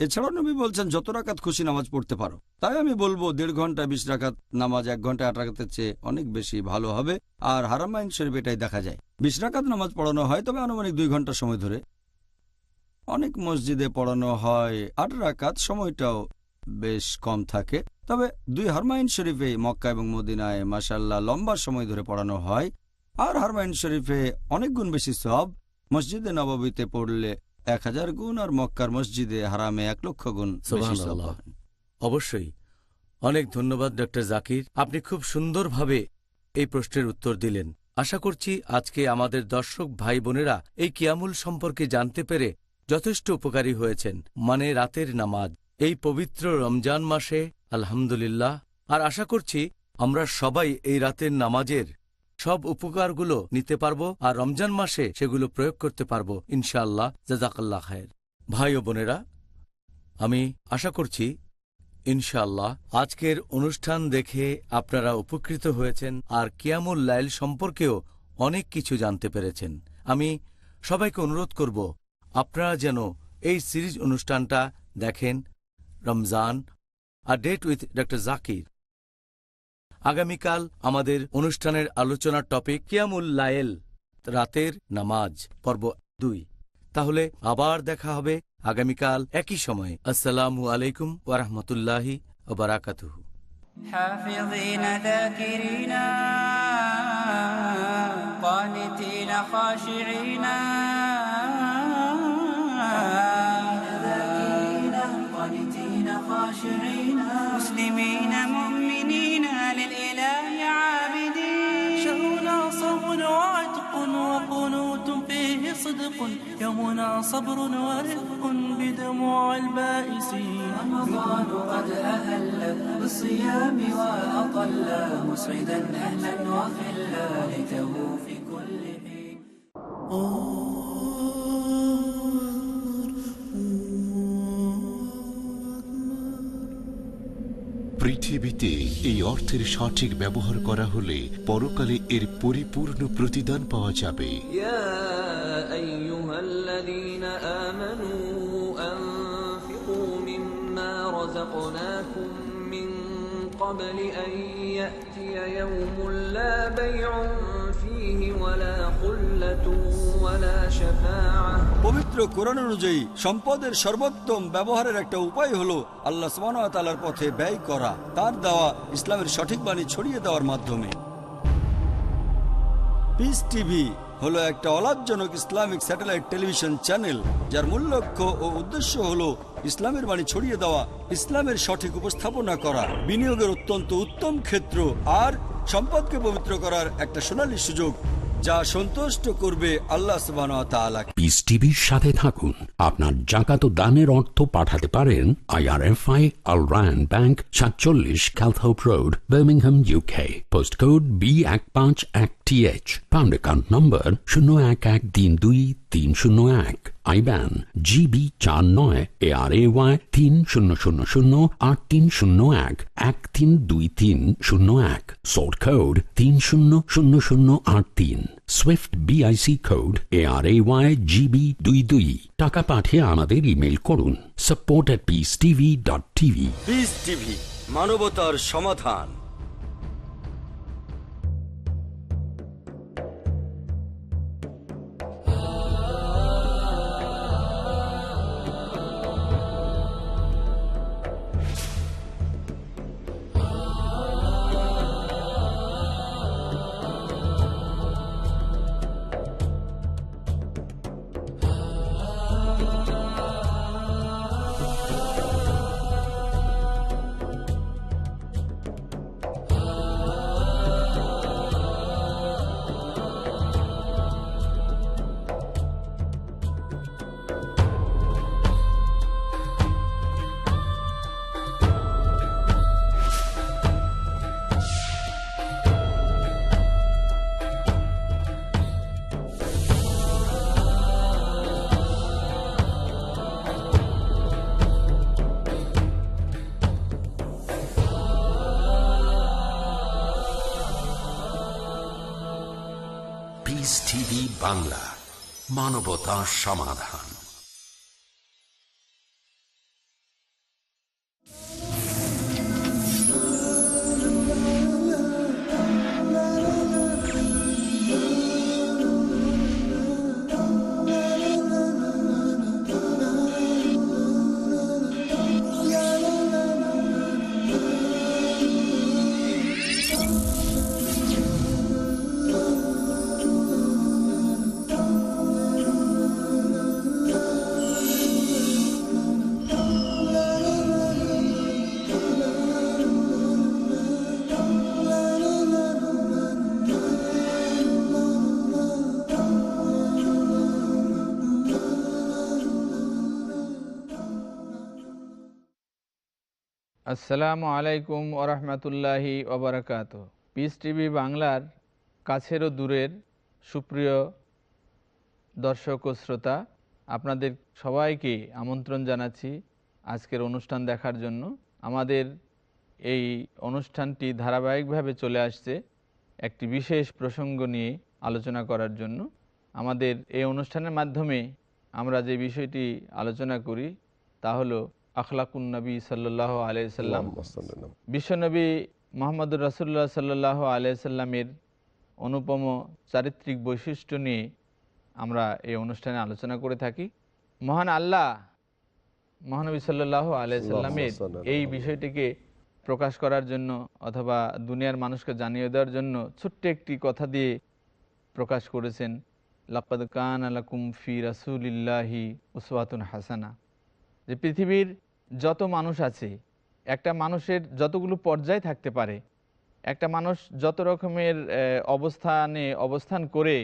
এছাড়াও নবী বলছেন যত রাকাত খুশি নামাজ পড়তে পারো। তাই আমি বলবো 1.5 ঘন্টায় 20 রাকাত নামাজ 1 ঘন্টায় 8 রাকাতের চেয়ে অনেক বেশি ভালো হবে। আর হারামাইন শরীফ এটাই দেখা যায়, 20 রাকাত নামাজ পড়ানো হয়, তবে আনুমানিক 2 ঘন্টা সময় ধরে। অনেক মসজিদে পড়ানো হয় 8 রাকাত, সময়টাও বেশ কম থাকে। তবে 2 হারমাইন শরীফে মক্কা এবং মদিনায় মাশাআল্লাহ লম্বা সময় ধরে পড়ানো হয়। আর হারমাইন শরীফে অনেক গুণ বেশি সওয়াব, মসজিদে নববীতে পড়লে 1000 গুণ, আর মক্কার মসজিদে হারামে 1 লক্ষ গুণ বেশি সওয়াব। অবশ্যই। অনেক ধন্যবাদ ডক্টর জাকির, আপনি খুব সুন্দরভাবে এই প্রশ্নের উত্তর দিলেন। আশা করছি আজকে আমাদের দর্শক ভাই বোনেরা এই কিয়ামুল সম্পর্কে জানতে পেরে যথেষ্ট উপকারী হয়েছেন। মানে রাতের নামাজ এই পবিত্র রমজান মাসে, আলহামদুলিল্লাহ। আর আশা করছি আমরা সবাই এই রাতের নামাজের সব উপকারগুলো নিতে পারবো আর রমজান মাসে সেগুলো প্রয়োগ করতে পারবো ইনশাআল্লাহ। জাযাকাল্লাহ খায়ের। ভাই ও বোনেরা, আমি আশা করছি ইনশাআল্লাহ আজকের অনুষ্ঠান দেখে আপনারা উপকৃত হয়েছেন আর কিয়ামুল লাইল সম্পর্কেও অনেক কিছু জানতে পেরেছেন। আমি সবাইকে অনুরোধ করব আপনারা যেন এই সিরিজ অনুষ্ঠানটা দেখেন, রমজান আর ডেট উইথ ডক্টর জাকির। আগামীকাল আমাদের অনুষ্ঠানের আলোচনার টপিক কিয়ামুল লাইল, রাতের নামাজ, পর্ব 2। তাহলে আবার দেখা হবে আগামীকাল একই সময়ে। আসসালামু আলাইকুম ওয়া রাহমাতুল্লাহি ওয়া বারাকাতুহু। حافظين ذاكرين قانتين خاشعين مسلمين مؤمنين للإله عابدين. شهرنا صوم وعتق وقنوت فيه صدق، يومنا صبر ورفق بدموع البائسين. رمضان قد أهل بالصيام وأطل، مسعدا أهلا وخلا ليته في كل حين. পৃথিবীতে এই অর্থের সঠিক ব্যবহার করা হলে পরকালে এর পরিপূর্ণ প্রতিদান পাওয়া যাবে। ইয়া আইয়ুহাল্লাযীনা আমানু আনফিকু মিম্মা রাযাকনাকুম মিন ক্বাবলি আন ইয়াতিয়া ইয়াওমুন লা বাই'উন ফীহি ওয়ালা খুল্লা قوة ولا شفاعة পবিত্র কোরআন অনুযায়ী সম্পদের সর্বোত্তম ব্যবহারের একটা উপায় হলো আল্লাহ সুবহানাহু ওয়া তাআলার পথে ব্যয় করা, তার দেওয়া ইসলামের সঠিক বাণী ছড়িয়ে দেওয়ার মাধ্যমে। পিস টিভি হলো একটা অলাভজনক ইসলামিক স্যাটেলাইট টেলিভিশন চ্যানেল, যার মূল লক্ষ্য ও উদ্দেশ্য হলো ইসলামের বাণী ছড়িয়ে দেওয়া, ইসলামের সঠিক উপস্থাপনা করা, বিনিয়োগের অত্যন্ত উত্তম ক্ষেত্র আর সম্পদকে পবিত্র করার একটা সোনালী সুযোগ, যা সন্তুষ্ট করবে আল্লাহ সুবহানাহু ওয়া তাআলা। পিস টিভির সাথে থাকুন। আপনার জাকাত ও দানের অর্থ পাঠাতে পারেন IRFI Al Rand Bank 47 Calthorpe Road, Birmingham, UK. Postcode B151TH. Pound account number 01132301. IBAN GB49 ARAY 30008301 132301. Sort code 300083. Swift BIC code ARAY GB22. টাকা পাঠিয়ে আমাদের ইমেল করুন support@peacetv.tv। পিস টিভি, মানবতার সমাধান। পিস টিভি বাংলা, মানবতার সমাধান। আসসালামু আলাইকুম ওরহমতুল্লাহি ওবরাকাতুহু। পিস টিভি বাংলার কাছের ও দূরের সুপ্রিয় দর্শক ও শ্রোতা, আপনাদের সবাইকে আমন্ত্রণ জানাচ্ছি আজকের অনুষ্ঠান দেখার জন্য। আমাদের এই অনুষ্ঠানটি ধারাবাহিকভাবে চলে আসছে একটি বিশেষ প্রসঙ্গ নিয়ে আলোচনা করার জন্য। আমাদের এই অনুষ্ঠানের মাধ্যমে আমরা যে বিষয়টি আলোচনা করি তা হলো আখলাকুন নবী সাল্লাল্লাহু আলাইহি সাল্লাম, বিশ্বনবী মুহাম্মদুর রাসূলুল্লাহ সাল্লাল্লাহু আলাইহি সাল্লামের অনুপম চারিত্রিক বৈশিষ্ট্য নিয়ে আমরা এই অনুষ্ঠানে আলোচনা করে থাকি। মহান আল্লাহ মহানবী সাল্লাল্লাহু আলাইহি সাল্লামের এই বিষয়টিকে প্রকাশ করার জন্য অথবা দুনিয়ার মানুষকে জানিয়ে দেওয়ার জন্য ছোট্ট একটি কথা দিয়ে প্রকাশ করেছেন, লাকাদ কানা লাকুম ফি রাসূলিল্লাহি উসওয়াতুন হাসানা। যে পৃথিবীর যত মানুষ আছে, একটা মানুষের যতগুলো পর্যায় থাকতে পারে, একটা মানুষ যত রকমের অবস্থান করে